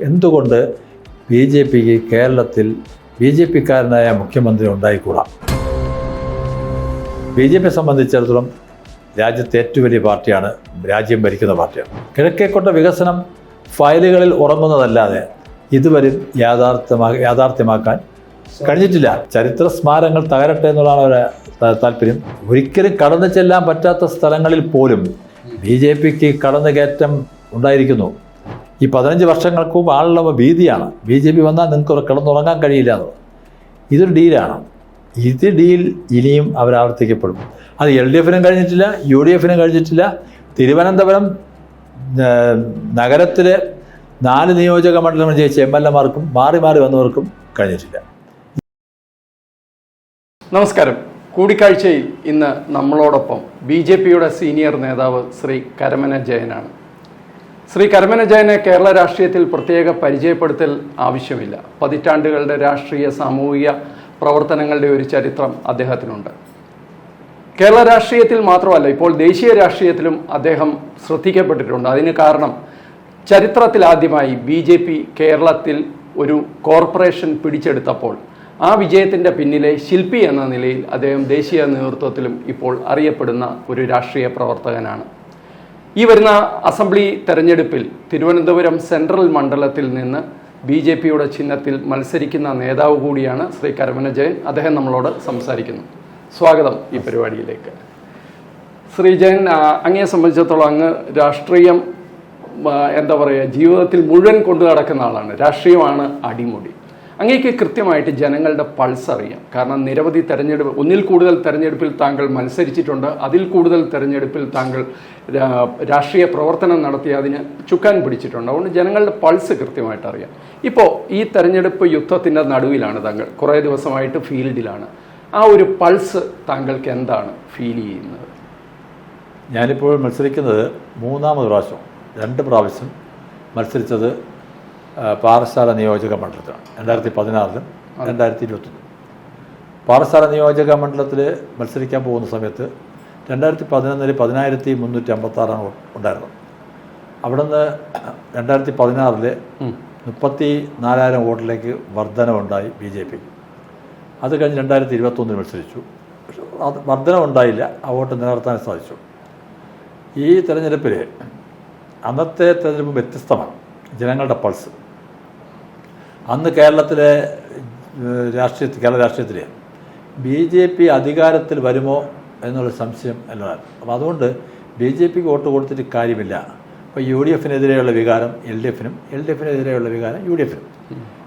എന്തുകൊണ്ട് B J പിക്ക് കേരളത്തിൽ B J പിക്കാരനായ മുഖ്യമന്ത്രി ഉണ്ടായിക്കൂടാ? ബി ജെ പിയെ സംബന്ധിച്ചിടത്തോളം രാജ്യത്തെ ഏറ്റവും വലിയ പാർട്ടിയാണ്, രാജ്യം ഭരിക്കുന്ന പാർട്ടിയാണ്. കിഴക്കേക്കോട്ട വികസനം ഫയലുകളിൽ ഉറങ്ങുന്നതല്ലാതെ ഇതുവരെ യാഥാർത്ഥ്യമാക്കാൻ കഴിഞ്ഞിട്ടില്ല. ചരിത്ര സ്മാരകങ്ങൾ തകരട്ടെ എന്നുള്ളതാണ് അവരുടെ താല്പര്യം. ഒരിക്കലും കടന്നു ചെല്ലാൻ പറ്റാത്ത സ്ഥലങ്ങളിൽ പോലും ബി ജെ പിക്ക് കടന്നുകയറ്റം ഉണ്ടായിരിക്കുന്നു. ഈ 15 വർഷങ്ങൾക്ക് മുമ്പ് ആളുള്ള ഭീതിയാണ്, ബി ജെ പി വന്നാൽ നിങ്ങൾക്ക് കിടന്നുറങ്ങാൻ കഴിയില്ല എന്നത്. ഇതൊരു ഡീലാണ്. ഇത് ഡീൽ ഇനിയും അവരാവർത്തിക്കപ്പെടും. അത് എൽ ഡി എഫിനും കഴിഞ്ഞിട്ടില്ല, യു ഡി എഫിനും കഴിഞ്ഞിട്ടില്ല. തിരുവനന്തപുരം നഗരത്തിലെ 4 നിയോജക മണ്ഡലങ്ങൾ ജയിച്ച MLA-മാർക്കും മാറി മാറി വന്നവർക്കും കഴിഞ്ഞിട്ടില്ല. നമസ്കാരം. കൂടിക്കാഴ്ചയിൽ ഇന്ന് നമ്മളോടൊപ്പം BJPയുടെ സീനിയർ നേതാവ് ശ്രീ കരമന ജയനാണ്. ശ്രീ കരമന ജയനെ കേരള രാഷ്ട്രീയത്തിൽ പ്രത്യേക പരിചയപ്പെടുത്തൽ ആവശ്യമില്ല. പതിറ്റാണ്ടുകളുടെ രാഷ്ട്രീയ സാമൂഹിക പ്രവർത്തനങ്ങളുടെ ഒരു ചരിത്രം അദ്ദേഹത്തിനുണ്ട്. കേരള രാഷ്ട്രീയത്തിൽ മാത്രമല്ല, ഇപ്പോൾ ദേശീയ രാഷ്ട്രീയത്തിലും അദ്ദേഹം ശ്രദ്ധിക്കപ്പെട്ടിട്ടുണ്ട്. അതിന് കാരണം ചരിത്രത്തിലാദ്യമായി BJP കേരളത്തിൽ ഒരു കോർപ്പറേഷൻ പിടിച്ചെടുത്തപ്പോൾ ആ വിജയത്തിൻ്റെ പിന്നിലെ ശില്പി എന്ന നിലയിൽ അദ്ദേഹം ദേശീയ നേതൃത്വത്തിലും ഇപ്പോൾ അറിയപ്പെടുന്ന ഒരു രാഷ്ട്രീയ പ്രവർത്തകനാണ്. ഈ വരുന്ന അസംബ്ലി തെരഞ്ഞെടുപ്പിൽ തിരുവനന്തപുരം സെൻട്രൽ മണ്ഡലത്തിൽ നിന്ന് BJPയുടെ ചിഹ്നത്തിൽ മത്സരിക്കുന്ന നേതാവ് കൂടിയാണ് ശ്രീ കരമന ജയൻ. അദ്ദേഹം നമ്മളോട് സംസാരിക്കുന്നു. സ്വാഗതം ഈ പരിപാടിയിലേക്ക്. ശ്രീ ജയൻ, അങ്ങയെ സംബന്ധിച്ചിടത്തോളം അങ്ങ് രാഷ്ട്രീയം ജീവിതത്തിൽ മുഴുവൻ കൊണ്ടു നടക്കുന്ന ആളാണ്. രാഷ്ട്രീയമാണ് അടിമുടി. അങ്ങേക്ക് കൃത്യമായിട്ട് ജനങ്ങളുടെ പൾസ് അറിയാം. കാരണം നിരവധി തെരഞ്ഞെടുപ്പ്, ഒന്നിൽ കൂടുതൽ തെരഞ്ഞെടുപ്പിൽ താങ്കൾ മത്സരിച്ചിട്ടുണ്ട്. അതിൽ കൂടുതൽ തെരഞ്ഞെടുപ്പിൽ താങ്കൾ രാഷ്ട്രീയ പ്രവർത്തനം നടത്തി അതിന് ചുക്കാൻ പിടിച്ചിട്ടുണ്ട്. അതുകൊണ്ട് ജനങ്ങളുടെ പൾസ് കൃത്യമായിട്ട് അറിയാം. ഇപ്പോൾ ഈ തെരഞ്ഞെടുപ്പ് യുദ്ധത്തിൻ്റെ നടുവിലാണ് താങ്കൾ, കുറേ ദിവസമായിട്ട് ഫീൽഡിലാണ്. ആ ഒരു പൾസ് താങ്കൾക്ക് എന്താണ് ഫീൽ ചെയ്യുന്നത്? ഞാനിപ്പോൾ മത്സരിക്കുന്നത് 3ാമത് പ്രാവശ്യം. 2 പ്രാവശ്യം മത്സരിച്ചത് പാറശാല നിയോജക മണ്ഡലത്തിലാണ്. 2016-ലും 2021. പാറശാല നിയോജക മണ്ഡലത്തിൽ മത്സരിക്കാൻ പോകുന്ന സമയത്ത് 2011-ൽ 10,356 ഉണ്ടായിരുന്നു. അവിടെ നിന്ന് 2016-ൽ 34,000 വോട്ടിലേക്ക് വർധനവുണ്ടായി BJP. അത് കഴിഞ്ഞ് 2021-ൽ മത്സരിച്ചു. പക്ഷെ അത് വർധനവുണ്ടായില്ല, ആ വോട്ട് നിലനിർത്താൻ സാധിച്ചു. ഈ തെരഞ്ഞെടുപ്പിൽ അന്നത്തെ തെരഞ്ഞെടുപ്പ് വ്യത്യസ്തമാണ്. ജനങ്ങളുടെ പൾസ് അന്ന് കേരള രാഷ്ട്രീയത്തിൽ BJP അധികാരത്തിൽ വരുമോ എന്നുള്ള സംശയം എന്നതാണ്. അപ്പോൾ അതുകൊണ്ട് BJPക്ക് വോട്ട് കൊടുത്തിട്ട് കാര്യമില്ല. അപ്പോൾ UDF-നെതിരെയുള്ള വികാരം LDF-നും, LDF-നെതിരെയുള്ള വികാരം UDF-നും.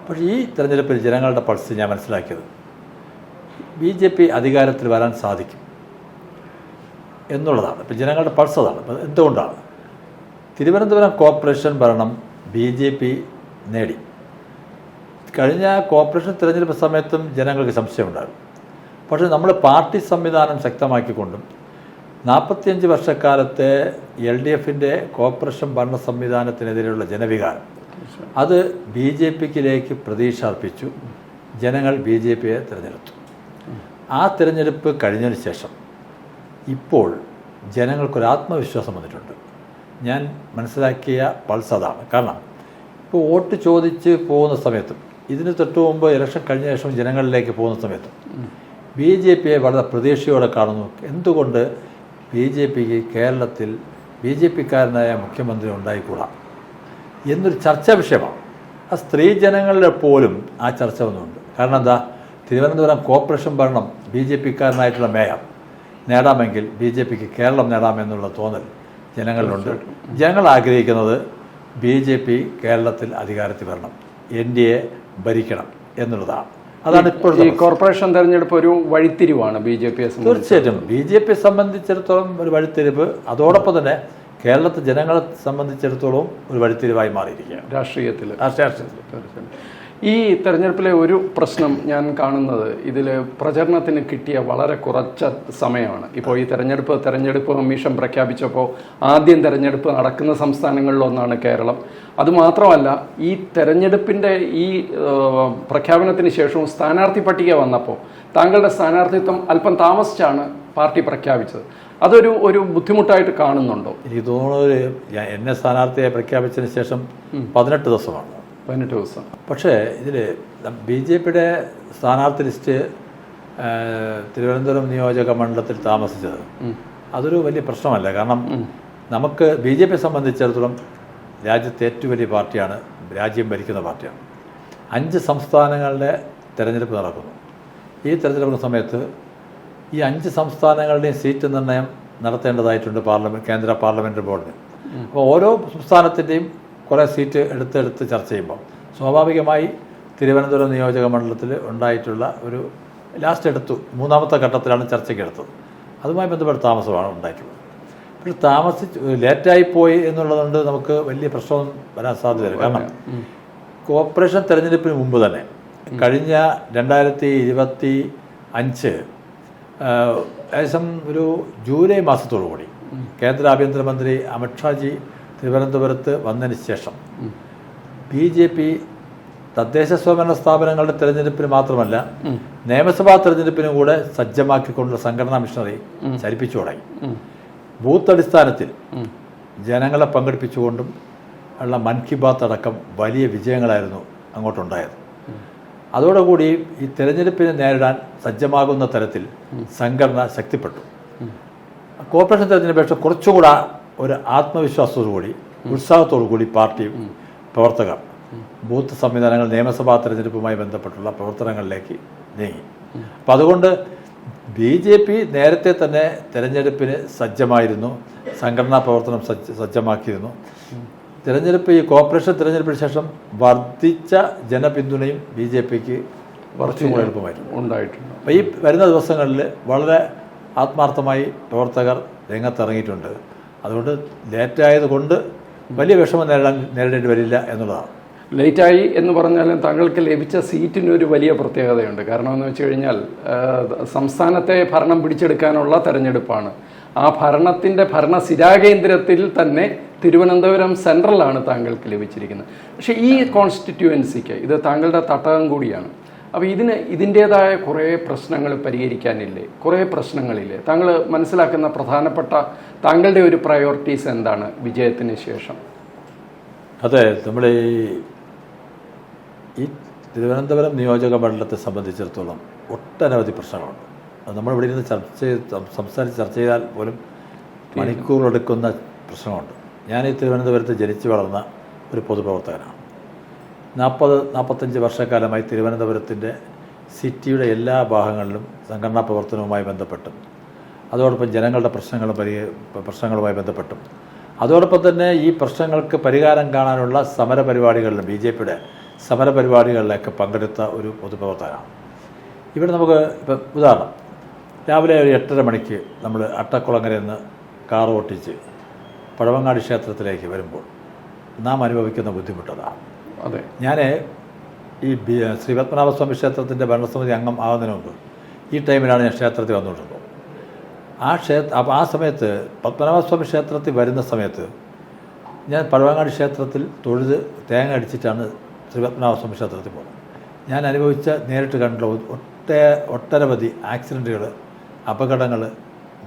പക്ഷേ ഈ തെരഞ്ഞെടുപ്പിൽ ജനങ്ങളുടെ പൾസ് ഞാൻ മനസ്സിലാക്കിയത് BJP അധികാരത്തിൽ വരാൻ സാധിക്കും എന്നുള്ളതാണ്. ഇപ്പോൾ ജനങ്ങളുടെ പൾസ് അതാണ്. അപ്പോൾ എന്തുകൊണ്ടാണ് തിരുവനന്തപുരം കോർപ്പറേഷൻ ഭരണം BJP നേടി? കഴിഞ്ഞ കോർപ്പറേഷൻ തിരഞ്ഞെടുപ്പ് സമയത്തും ജനങ്ങൾക്ക് സംശയമുണ്ടായിരുന്നു. പക്ഷേ നമ്മൾ പാർട്ടി സംവിധാനം ശക്തമാക്കിക്കൊണ്ടും 45 വർഷക്കാലത്തെ LDF-ൻ്റെ കോർപ്പറേഷൻ ഭരണ സംവിധാനത്തിനെതിരെയുള്ള ജനവികാരം അത് BJPക്കിലേക്ക് പ്രതീക്ഷ അർപ്പിച്ചു. ജനങ്ങൾ BJPയെ തിരഞ്ഞെടുത്തു. ആ തിരഞ്ഞെടുപ്പ് കഴിഞ്ഞതിന് ശേഷം ഇപ്പോൾ ജനങ്ങൾക്കൊരു ആത്മവിശ്വാസം വന്നിട്ടുണ്ട്. ഞാൻ മനസ്സിലാക്കിയ പൾസ് അതാണ്. കാരണം ഇപ്പോൾ വോട്ട് ചോദിച്ച് പോകുന്ന സമയത്തും ഇതിന് തൊട്ട് മുമ്പ് ഇലക്ഷൻ കഴിഞ്ഞ ശേഷം ജനങ്ങളിലേക്ക് പോകുന്ന സമയത്തും BJPയെ വളരെ പ്രതീക്ഷയോടെ കാണുന്നു. എന്തുകൊണ്ട് BJPക്ക് കേരളത്തിൽ BJPക്കാരനായ മുഖ്യമന്ത്രി ഉണ്ടായിക്കൂടാ എന്നൊരു ചർച്ചാ വിഷയമാണ്. ആ സ്ത്രീ ജനങ്ങളുടെ പോലും ആ ചർച്ച വന്നുണ്ട്. കാരണം എന്താ, തിരുവനന്തപുരം കോർപ്പറേഷൻ ഭരണം BJPക്കാരനായിട്ടുള്ള മേയർ നേടാമെങ്കിൽ BJPക്ക് കേരളം നേടാമെന്നുള്ള തോന്നൽ ജനങ്ങളിലുണ്ട്. ജനങ്ങൾ ആഗ്രഹിക്കുന്നത് BJP കേരളത്തിൽ അധികാരത്തിൽ വരണം, NDA ഭരിക്കണം എന്നുള്ളതാണ്. അതാണ് ഇപ്പോൾ ഈ കോർപ്പറേഷൻ തെരഞ്ഞെടുപ്പ് ഒരു വഴിത്തിരിവാണ് BJPയെ. തീർച്ചയായിട്ടും BJPയെ സംബന്ധിച്ചിടത്തോളം ഒരു വഴിത്തിരിവ്. അതോടൊപ്പം തന്നെ കേരളത്തിൽ ജനങ്ങളെ സംബന്ധിച്ചിടത്തോളം ഒരു വഴിത്തിരിവായി മാറിയിരിക്കുകയാണ് രാഷ്ട്രീയത്തിൽ. ഈ തെരഞ്ഞെടുപ്പിലെ ഒരു പ്രശ്നം ഞാൻ കാണുന്നത്, ഇതിൽ പ്രചരണത്തിന് കിട്ടിയ വളരെ കുറച്ച സമയമാണ്. ഇപ്പോൾ ഈ തെരഞ്ഞെടുപ്പ് കമ്മീഷൻ പ്രഖ്യാപിച്ചപ്പോൾ ആദ്യം തെരഞ്ഞെടുപ്പ് നടക്കുന്ന സംസ്ഥാനങ്ങളിലൊന്നാണ് കേരളം. അതുമാത്രമല്ല, ഈ തെരഞ്ഞെടുപ്പിൻ്റെ ഈ പ്രഖ്യാപനത്തിന് ശേഷവും സ്ഥാനാർത്ഥി പട്ടിക വന്നപ്പോൾ താങ്കളുടെ സ്ഥാനാർത്ഥിത്വം അല്പം താമസിച്ചാണ് പാർട്ടി പ്രഖ്യാപിച്ചത്. അതൊരു ബുദ്ധിമുട്ടായിട്ട് കാണുന്നുണ്ടോ? എനിക്ക് തോന്നുന്നത് എന്നെ സ്ഥാനാർത്ഥിയെ പ്രഖ്യാപിച്ചതിന് ശേഷം 18 ദിവസമാണ് 18 ദിവസം. പക്ഷേ ഇതിൽ BJPയുടെ സ്ഥാനാർത്ഥി ലിസ്റ്റ് തിരുവനന്തപുരം നിയോജക മണ്ഡലത്തിൽ താമസിച്ചത് അതൊരു വലിയ പ്രശ്നമല്ല. കാരണം നമുക്ക് BJP സംബന്ധിച്ചിടത്തോളം രാജ്യത്തെ ഏറ്റവും വലിയ പാർട്ടിയാണ്, രാജ്യം ഭരിക്കുന്ന പാർട്ടിയാണ്. 5 സംസ്ഥാനങ്ങളുടെ തിരഞ്ഞെടുപ്പ് നടക്കുന്നു. ഈ തിരഞ്ഞെടുപ്പ് സമയത്ത് ഈ 5 സംസ്ഥാനങ്ങളുടെയും സീറ്റ് നിർണ്ണയം നടത്തേണ്ടതായിട്ടുണ്ട് കേന്ദ്ര പാർലമെൻ്ററി ബോർഡിന്. അപ്പോൾ ഓരോ സംസ്ഥാനത്തിൻ്റെയും കുറേ സീറ്റ് എടുത്ത് ചർച്ച ചെയ്യുമ്പോൾ സ്വാഭാവികമായി തിരുവനന്തപുരം നിയോജക മണ്ഡലത്തിൽ ഉണ്ടായിട്ടുള്ള ഒരു ലാസ്റ്റ് മൂന്നാമത്തെ ഘട്ടത്തിലാണ് ചർച്ചയ്ക്ക് എടുത്തത്. അതുമായി ബന്ധപ്പെട്ട താമസമാണ് ഉണ്ടായിട്ടുള്ളത്. പക്ഷേ ലേറ്റായിപ്പോയി എന്നുള്ളതുകൊണ്ട് നമുക്ക് വലിയ പ്രശ്നം വരാൻ സാധ്യതയില്ല. കാരണം കോർപ്പറേഷൻ തെരഞ്ഞെടുപ്പിന് മുമ്പ് തന്നെ കഴിഞ്ഞ 2025 ഏകദേശം ഒരു ജൂലൈ മാസത്തോടു കൂടി കേന്ദ്ര ആഭ്യന്തരമന്ത്രി അമിത്ഷാജി തിരുവനന്തപുരത്ത് വന്നതിന് ശേഷം BJP തദ്ദേശ സ്വയംഭരണ സ്ഥാപനങ്ങളുടെ തെരഞ്ഞെടുപ്പിന് മാത്രമല്ല നിയമസഭാ തെരഞ്ഞെടുപ്പിനും കൂടെ സജ്ജമാക്കിക്കൊണ്ടുള്ള സംഘടനാ മിഷനറി ചലിപ്പിച്ചു തുടങ്ങി. ബൂത്ത് അടിസ്ഥാനത്തിൽ ജനങ്ങളെ പങ്കെടുപ്പിച്ചുകൊണ്ടും ഉള്ള മൻ കി ബാത്ത് അടക്കം വലിയ വിജയങ്ങളായിരുന്നു അങ്ങോട്ടുണ്ടായത്. അതോടുകൂടി ഈ തെരഞ്ഞെടുപ്പിനെ നേരിടാൻ സജ്ജമാകുന്ന തരത്തിൽ സംഘടന ശക്തിപ്പെട്ടു. കോർപ്പറേഷൻ തെരഞ്ഞെടുപ്പ് കുറച്ചുകൂടെ ഒരു ആത്മവിശ്വാസത്തോടുകൂടി ഉത്സാഹത്തോടു കൂടി പാർട്ടി പ്രവർത്തകർ ബൂത്ത് സംവിധാനങ്ങൾ നിയമസഭാ തെരഞ്ഞെടുപ്പുമായി ബന്ധപ്പെട്ടുള്ള പ്രവർത്തനങ്ങളിലേക്ക് നീങ്ങി. അപ്പം അതുകൊണ്ട് BJP നേരത്തെ തന്നെ തെരഞ്ഞെടുപ്പിന് സജ്ജമായിരുന്നു, സംഘടനാ പ്രവർത്തനം സജ്ജമാക്കിയിരുന്നു. ഈ കോർപ്പറേഷൻ തിരഞ്ഞെടുപ്പിന് ശേഷം വർദ്ധിച്ച ജനപിന്തുണയും BJPക്ക് കുറച്ചും കൂടെ എളുപ്പമായിരുന്നു ഉണ്ടായിട്ടുണ്ട്. അപ്പോൾ ഈ വരുന്ന ദിവസങ്ങളിൽ വളരെ ആത്മാർത്ഥമായി പ്രവർത്തകർ രംഗത്തിറങ്ങിയിട്ടുണ്ട്. അതുകൊണ്ട് ലേറ്റായത് കൊണ്ട് വലിയ വിഷമം നേരിടേണ്ടി വരില്ല എന്നുള്ളതാണ്. ലേറ്റായി എന്ന് പറഞ്ഞാലും താങ്കൾക്ക് ലഭിച്ച സീറ്റിനൊരു വലിയ പ്രത്യേകതയുണ്ട്. കാരണം എന്ന് വെച്ച് കഴിഞ്ഞാൽ സംസ്ഥാനത്തെ ഭരണം പിടിച്ചെടുക്കാനുള്ള തെരഞ്ഞെടുപ്പാണ്. ആ ഭരണത്തിൻ്റെ ഭരണസിരാകേന്ദ്രത്തിൽ തന്നെ തിരുവനന്തപുരം സെൻട്രലാണ് താങ്കൾക്ക് ലഭിച്ചിരിക്കുന്നത്. പക്ഷേ ഈ കോൺസ്റ്റിറ്റ്യുവൻസിക്ക് ഇത് താങ്കളുടെ തട്ടകം കൂടിയാണ്. അപ്പോൾ ഇതിൻ്റേതായ കുറേ പ്രശ്നങ്ങൾ പരിഹരിക്കാനില്ലേ, കുറേ പ്രശ്നങ്ങളില്ലേ? താങ്കൾ മനസ്സിലാക്കുന്ന പ്രധാനപ്പെട്ട താങ്കളുടെ ഒരു പ്രയോറിറ്റീസ് എന്താണ് വിജയത്തിന് ശേഷം? അതെ, നമ്മൾ ഈ തിരുവനന്തപുരം നിയോജക മണ്ഡലത്തെ സംബന്ധിച്ചിടത്തോളം ഒട്ടനവധി പ്രശ്നങ്ങളുണ്ട്. അത് നമ്മൾ ഇവിടെ ഇരുന്ന് സംസാരിച്ച് ചർച്ച ചെയ്താൽ പോലും മണിക്കൂറെടുക്കുന്ന പ്രശ്നമുണ്ട്. ഞാൻ ഈ തിരുവനന്തപുരത്ത് ജനിച്ചു വളർന്ന ഒരു പൊതുപ്രവർത്തകനാണ്. 40-45 വർഷക്കാലമായി തിരുവനന്തപുരത്തിൻ്റെ സിറ്റിയുടെ എല്ലാ ഭാഗങ്ങളിലും സംഘടനാ പ്രവർത്തനവുമായി ബന്ധപ്പെട്ടും അതോടൊപ്പം ജനങ്ങളുടെ പ്രശ്നങ്ങളുമായി ബന്ധപ്പെട്ടും അതോടൊപ്പം തന്നെ ഈ പ്രശ്നങ്ങൾക്ക് പരിഹാരം കാണാനുള്ള സമരപരിപാടികളിലും BJPയുടെ സമരപരിപാടികളിലൊക്കെ പങ്കെടുത്ത ഒരു പൊതുപ്രവർത്തകനാണ്. ഇവിടെ നമുക്ക് ഇപ്പം ഉദാഹരണം, രാവിലെ ഒരു 8:30 മണിക്ക് നമ്മൾ അട്ടക്കുളങ്ങരയിൽ നിന്ന് കാർ ഓട്ടിച്ച് പഴവങ്ങാടി ക്ഷേത്രത്തിലേക്ക് വരുമ്പോൾ നാം അനുഭവിക്കുന്ന ബുദ്ധിമുട്ടതാണ്. അതെ, ഞാൻ ഈ ശ്രീ പത്മനാഭസ്വാമി ക്ഷേത്രത്തിൻ്റെ ഭരണസമിതി അംഗം ആകുന്നതിന് മുമ്പ് ഈ ടൈമിലാണ് ഞാൻ ക്ഷേത്രത്തിൽ വന്നുകൊണ്ടിരുന്നത്. ആ സമയത്ത് പത്മനാഭസ്വാമി ക്ഷേത്രത്തിൽ വരുന്ന സമയത്ത് ഞാൻ പഴവങ്ങാടി ക്ഷേത്രത്തിൽ തൊഴുത് തേങ്ങ അടിച്ചിട്ടാണ് ശ്രീ പത്മനാഭസ്വാമി ക്ഷേത്രത്തിൽ പോകുന്നത്. ഞാൻ നേരിട്ട് കണ്ടുള്ള ഒട്ടനവധി ആക്സിഡൻറ്റുകൾ, അപകടങ്ങൾ,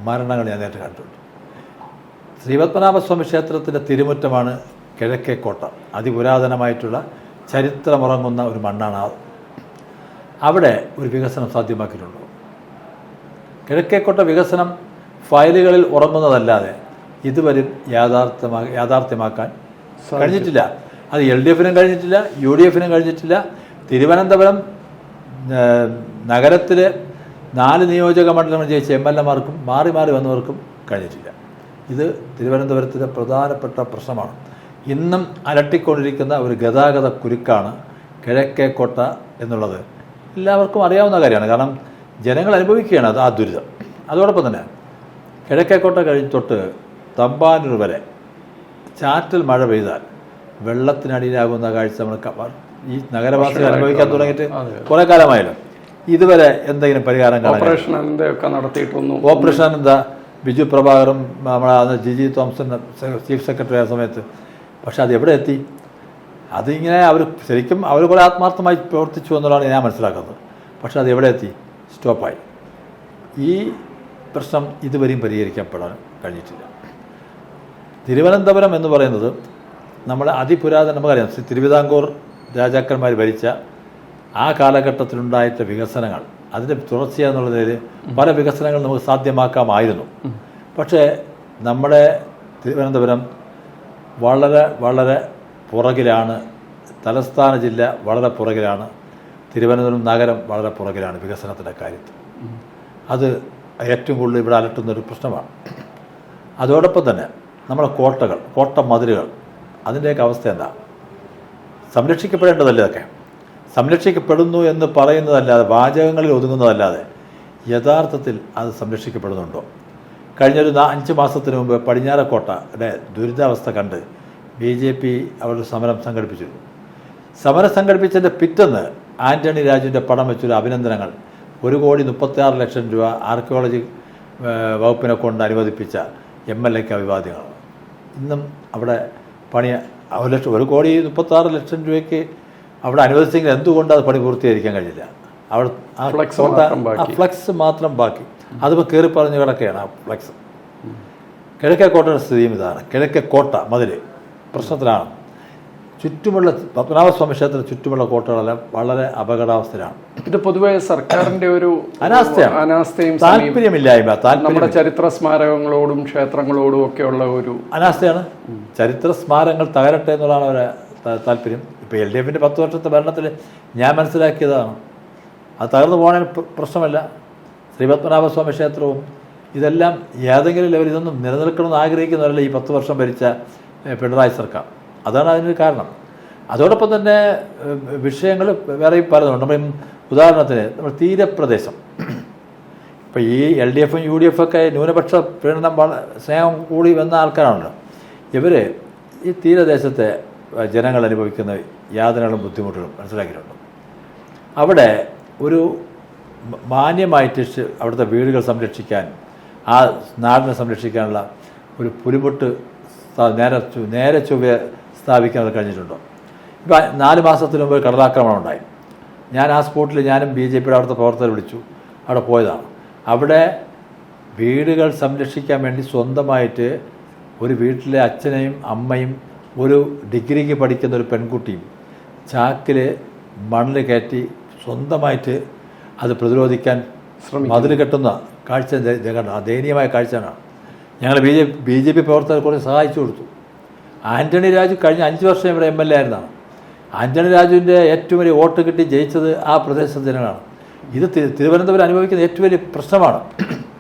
മരണങ്ങൾ ഞാൻ നേരിട്ട് കണ്ടിട്ടുണ്ട്. ശ്രീ പത്മനാഭസ്വാമി ക്ഷേത്രത്തിൻ്റെ തിരുമുറ്റമാണ് കിഴക്കേക്കോട്ട. അതിപുരാതനമായിട്ടുള്ള ചരിത്രമുറങ്ങുന്ന ഒരു മണ്ണാണ്. അവിടെ ഒരു വികസനം സാധ്യമാക്കിയിട്ടുണ്ടോ? കിഴക്കേക്കോട്ട വികസനം ഫയലുകളിൽ ഉറങ്ങുന്നതല്ലാതെ ഇതുവരെ യാഥാർത്ഥ്യമാക്കാൻ കഴിഞ്ഞിട്ടില്ല. അത് LDFനും കഴിഞ്ഞിട്ടില്ല, UDFനും കഴിഞ്ഞിട്ടില്ല. തിരുവനന്തപുരം നഗരത്തിലെ 4 നിയോജക മണ്ഡലങ്ങൾ ജയിച്ച MLAമാർക്കും മാറി വന്നവർക്കും കഴിഞ്ഞിട്ടില്ല. ഇത് തിരുവനന്തപുരത്തിൻ്റെ പ്രധാനപ്പെട്ട പ്രശ്നമാണ്. ഇന്നും അലട്ടിക്കൊണ്ടിരിക്കുന്ന ഒരു ഗതാഗത കുരുക്കാണ് കിഴക്കേക്കോട്ട എന്നുള്ളത്. എല്ലാവർക്കും അറിയാവുന്ന കാര്യമാണ്. കാരണം ജനങ്ങൾ അനുഭവിക്കുകയാണ് ആ ദുരിതം. അതോടൊപ്പം തന്നെ കിഴക്കേക്കോട്ട തൊട്ട് തമ്പാനൂർ വരെ ചാറ്റൽ മഴ പെയ്താൽ വെള്ളത്തിനടിയിലാകുന്ന കാഴ്ച നമ്മൾ ഈ നഗരവാസികൾ അനുഭവിക്കാൻ തുടങ്ങിയിട്ട് കുറേ കാലമായല്ലോ. ഇതുവരെ എന്തെങ്കിലും പരിഹാരം കാണാൻ? ഓപ്പറേഷൻ എന്താ, ബിജു പ്രഭാകറും നമ്മളെ ജിജി തോംസൺ ചീഫ് സെക്രട്ടറി ആയ സമയത്ത്. പക്ഷെ അത് എവിടെ എത്തി? അതിങ്ങനെ ശരിക്കും അവർ കുറേ ആത്മാർത്ഥമായി പ്രവർത്തിച്ചു എന്നുള്ളതാണ് ഞാൻ മനസ്സിലാക്കുന്നത്. പക്ഷെ അത് എവിടെ എത്തി? സ്റ്റോപ്പായി. ഈ പ്രശ്നം ഇതുവരെയും പരിഹരിക്കപ്പെടാൻ കഴിഞ്ഞിട്ടില്ല. തിരുവനന്തപുരം എന്ന് പറയുന്നത് നമ്മൾ നമുക്കറിയാം, തിരുവിതാംകൂർ രാജാക്കന്മാർ ഭരിച്ച ആ കാലഘട്ടത്തിലുണ്ടായിട്ട് വികസനങ്ങൾ, അതിൻ്റെ തുടർച്ചയെന്നുള്ള നിലയിൽ പല വികസനങ്ങൾ നമുക്ക് സാധ്യമാക്കാമായിരുന്നു. പക്ഷേ നമ്മുടെ തിരുവനന്തപുരം വളരെ വളരെ പുറകിലാണ്. തലസ്ഥാന ജില്ല വളരെ പുറകിലാണ്. തിരുവനന്തപുരം നഗരം വളരെ പുറകിലാണ് വികസനത്തിൻ്റെ കാര്യത്തിൽ. അത് ഏറ്റവും കൂടുതൽ ഇവിടെ അലട്ടുന്നൊരു പ്രശ്നമാണ്. അതോടൊപ്പം തന്നെ നമ്മളെ കോട്ടകൾ, കോട്ട മതിലുകൾ, അതിൻ്റെയൊക്കെ അവസ്ഥ എന്താ? സംരക്ഷിക്കപ്പെടേണ്ടതല്ലേ? ഇതൊക്കെ സംരക്ഷിക്കപ്പെടുന്നു എന്ന് പറയുന്നതല്ലാതെ, വാചകങ്ങളിൽ ഒതുങ്ങുന്നതല്ലാതെ യഥാർത്ഥത്തിൽ അത് സംരക്ഷിക്കപ്പെടുന്നുണ്ടോ? കഴിഞ്ഞൊരു 5 മാസത്തിന് മുമ്പ് പടിഞ്ഞാറക്കോട്ടയുടെ ദുരിതാവസ്ഥ കണ്ട് BJP അവരുടെ സമരം സംഘടിപ്പിച്ചിരുന്നു. സമരം സംഘടിപ്പിച്ചതിൻ്റെ പിറ്റേന്ന് ആൻ്റണി രാജുവിൻ്റെ പടം വെച്ചൊരു അഭിനന്ദനങ്ങൾ 1,36,00,000 രൂപ ആർക്കിയോളജി വകുപ്പിനെ കൊണ്ട് അനുവദിപ്പിച്ച MLAക്ക് അഭിവാദ്യങ്ങളാണ്. ഇന്നും അവിടെ പണി 1,36,00,000 രൂപയ്ക്ക് അവിടെ അനുവദിച്ചെങ്കിൽ എന്തുകൊണ്ട് അത് പണി പൂർത്തീകരിക്കാൻ കഴിയില്ല? അവിടെ ആ ഫ്ലക്സ് മാത്രം ബാക്കി. അതിപ്പോൾ കയറി പറഞ്ഞ് കിടക്കുകയാണ് ആ ഫ്ലക്സ്. കിഴക്കേക്കോട്ടയുടെ സ്ഥിതിയും ഇതാണ്. കിഴക്കേക്കോട്ട മതിൽ പ്രശ്നത്തിലാണ്. ചുറ്റുമുള്ള പത്മനാഭസ്വാമി ക്ഷേത്രത്തിന് ചുറ്റുമുള്ള കോട്ടകളെല്ലാം വളരെ അപകടാവസ്ഥയിലാണ്. ഇത് പൊതുവെ സർക്കാരിന്റെ ഒരു അനാസ്ഥയും താല്പര്യമില്ലായ്മ. നമ്മുടെ ചരിത്ര സ്മാരകങ്ങളോടും ക്ഷേത്രങ്ങളോടും ഒക്കെയുള്ള ഒരു അനാസ്ഥയാണ്. ചരിത്ര സ്മാരകങ്ങൾ തകരട്ടെ എന്നുള്ളതാണ് അവരെ താല്പര്യം. ഇപ്പോൾ LDFന്റെ 10 വർഷത്തെ ഭരണത്തിൽ ഞാൻ മനസ്സിലാക്കിയതാണ്. അത് തകർന്നു പോകണ പ്രശ്നമല്ല. ശ്രീപത്മനാഭസ്വാമി ക്ഷേത്രവും ഇതെല്ലാം ഏതെങ്കിലും ലെവൽ ഇതൊന്നും നിലനിൽക്കണമെന്ന് ആഗ്രഹിക്കുന്നവരല്ല ഈ 10 വർഷം ഭരിച്ച പിണറായി സർക്കാർ. അതാണ് അതിനൊരു കാരണം. അതോടൊപ്പം തന്നെ വിഷയങ്ങൾ വേറെയും പലതുണ്ട്. നമ്മൾ ഉദാഹരണത്തിന് നമ്മൾ തീരപ്രദേശം, ഇപ്പോൾ ഈ LDFും UDF ഒക്കെ ന്യൂനപക്ഷ പ്രീണനം സ്നേഹം കൂടി വന്ന ആൾക്കാരാണല്ലോ. ഇവർ ഈ തീരദേശത്തെ ജനങ്ങൾ അനുഭവിക്കുന്ന യാതനകളും ബുദ്ധിമുട്ടുകളും മനസ്സിലാക്കിയിട്ടുണ്ട്. അവിടെ ഒരു മാന്യമായിട്ട് അവിടുത്തെ വീടുകൾ സംരക്ഷിക്കാൻ, ആ നാടിനെ സംരക്ഷിക്കാനുള്ള ഒരു പുലിമുട്ട് നേരെ ചൊവ്വ സ്ഥാപിക്കാൻ കഴിഞ്ഞിട്ടുണ്ടോ? ഇപ്പോൾ 4 മാസത്തിന് മുമ്പ് കടലാക്രമണം ഉണ്ടായി. ഞാൻ ആ സ്പോട്ടിൽ ഞാനും BJPയുടെ അവിടുത്തെ പ്രവർത്തകർ വിളിച്ചു അവിടെ പോയതാണ്. അവിടെ വീടുകൾ സംരക്ഷിക്കാൻ വേണ്ടി സ്വന്തമായിട്ട് ഒരു വീട്ടിലെ അച്ഛനെയും അമ്മയും ഒരു ഡിഗ്രിക്ക് പഠിക്കുന്ന ഒരു പെൺകുട്ടിയും ചാക്കിൽ മണ്ണിൽ കയറ്റി സ്വന്തമായിട്ട് അത് പ്രതിരോധിക്കാൻ മതിൽ കെട്ടുന്ന കാഴ്ച ദയനീയമായ കാഴ്ചയാണ്. ഞങ്ങൾ BJP പ്രവർത്തകർ കുറേ സഹായിച്ചു കൊടുത്തു. ആൻ്റണി രാജു കഴിഞ്ഞ 5 വർഷം ഇവിടെ MLA ആയിരുന്നതാണ്. ആൻ്റണി രാജുവിൻ്റെ ഏറ്റവും വലിയ വോട്ട് കിട്ടി ജയിച്ചത് ആ പ്രദേശത്തെ ജനങ്ങളാണ്. ഇത് തിരുവനന്തപുരം അനുഭവിക്കുന്ന ഏറ്റവും വലിയ പ്രശ്നമാണ്.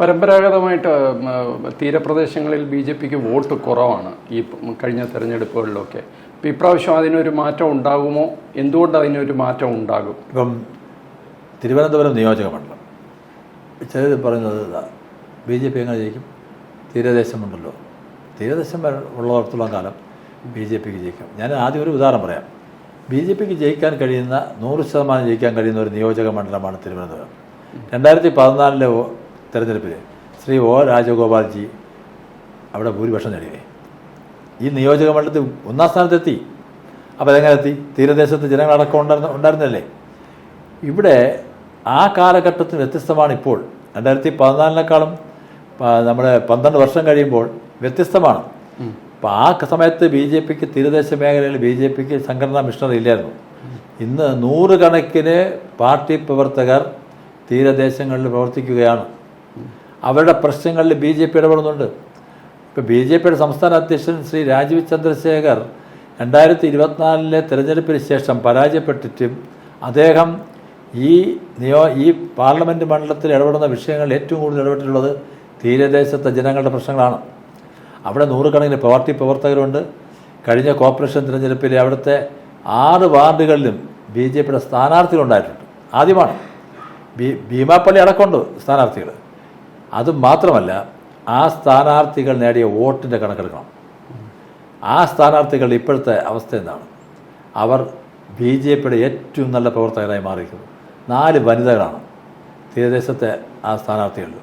പരമ്പരാഗതമായിട്ട് തീരപ്രദേശങ്ങളിൽ BJPക്ക് വോട്ട് കുറവാണ് ഈ കഴിഞ്ഞ തെരഞ്ഞെടുപ്പുകളിലൊക്കെ. ഇപ്പം ഇപ്രാവശ്യം അതിനൊരു മാറ്റം ഉണ്ടാകുമോ? എന്തുകൊണ്ട് അതിനൊരു മാറ്റം ഉണ്ടാകും? ഇപ്പം തിരുവനന്തപുരം നിയോജക മണ്ഡലം ചിലർ പറയുന്നത് BJP എങ്ങനെ ജയിക്കും? തീരദേശമുണ്ടല്ലോ. തീരദേശം ഉള്ളിടത്തോളം കാലം BJPക്ക് ജയിക്കാം. ഞാൻ ആദ്യം ഒരു ഉദാഹരണം പറയാം. BJPക്ക് ജയിക്കാൻ കഴിയുന്ന 100% ജയിക്കാൻ കഴിയുന്ന ഒരു നിയോജക മണ്ഡലമാണ് തിരുവനന്തപുരം. 2014 തെരഞ്ഞെടുപ്പിൽ ശ്രീ O. രാജഗോപാൽജി അവിടെ ഭൂരിപക്ഷം നേടിയേ. ഈ നിയോജക മണ്ഡലത്തിൽ 1ാം സ്ഥാനത്തെത്തി. അപ്പോൾ അതെങ്ങനെ എത്തി? തീരദേശത്ത് ജനങ്ങളടക്കം ഉണ്ടായിരുന്നല്ലേ. ഇവിടെ ആ കാലഘട്ടത്തിന് വ്യത്യസ്തമാണ് ഇപ്പോൾ. 2014 നമ്മുടെ 12 വർഷം കഴിയുമ്പോൾ വ്യത്യസ്തമാണ്. അപ്പോൾ ആ സമയത്ത് BJPക്ക് തീരദേശ മേഖലയിൽ BJPക്ക് സംഘടനാ മിഷണറി ഇല്ലായിരുന്നു. ഇന്ന് 100 കണക്കിന് പാർട്ടി പ്രവർത്തകർ തീരദേശങ്ങളിൽ പ്രവർത്തിക്കുകയാണ്. അവരുടെ പ്രശ്നങ്ങളിൽ BJP ഇടപെടുന്നുണ്ട്. ഇപ്പോൾ BJPയുടെ സംസ്ഥാന അധ്യക്ഷൻ ശ്രീ രാജീവ് ചന്ദ്രശേഖർ 2024 തെരഞ്ഞെടുപ്പിന് ശേഷം പരാജയപ്പെട്ടിട്ടും അദ്ദേഹം ഈ പാർലമെൻറ്റ് മണ്ഡലത്തിൽ ഇടപെടുന്ന വിഷയങ്ങളിൽ ഏറ്റവും കൂടുതൽ ഇടപെട്ടിട്ടുള്ളത് തീരദേശത്തെ ജനങ്ങളുടെ പ്രശ്നങ്ങളാണ്. അവിടെ 100 കണക്കിന് പാർട്ടി പ്രവർത്തകരുണ്ട്. കഴിഞ്ഞ കോർപ്പറേഷൻ തിരഞ്ഞെടുപ്പിൽ അവിടുത്തെ 6 വാർഡുകളിലും BJPയുടെ സ്ഥാനാർത്ഥികളുണ്ടായിട്ടുണ്ട്. ആദ്യമാണ്. ഭീമാപ്പള്ളി അടക്കമുണ്ട് സ്ഥാനാർത്ഥികൾ. അതുമാത്രമല്ല, ആ സ്ഥാനാർത്ഥികൾ നേടിയ വോട്ടിൻ്റെ കണക്കെടുക്കണം. ആ സ്ഥാനാർത്ഥികളുടെ ഇപ്പോഴത്തെ അവസ്ഥ എന്താണ്? അവർ BJPയുടെ ഏറ്റവും നല്ല പ്രവർത്തകരായി മാറിയിരിക്കുന്നു. 4 വനിതകളാണ് തീരദേശത്തെ ആ സ്ഥാനാർത്ഥികളിൽ.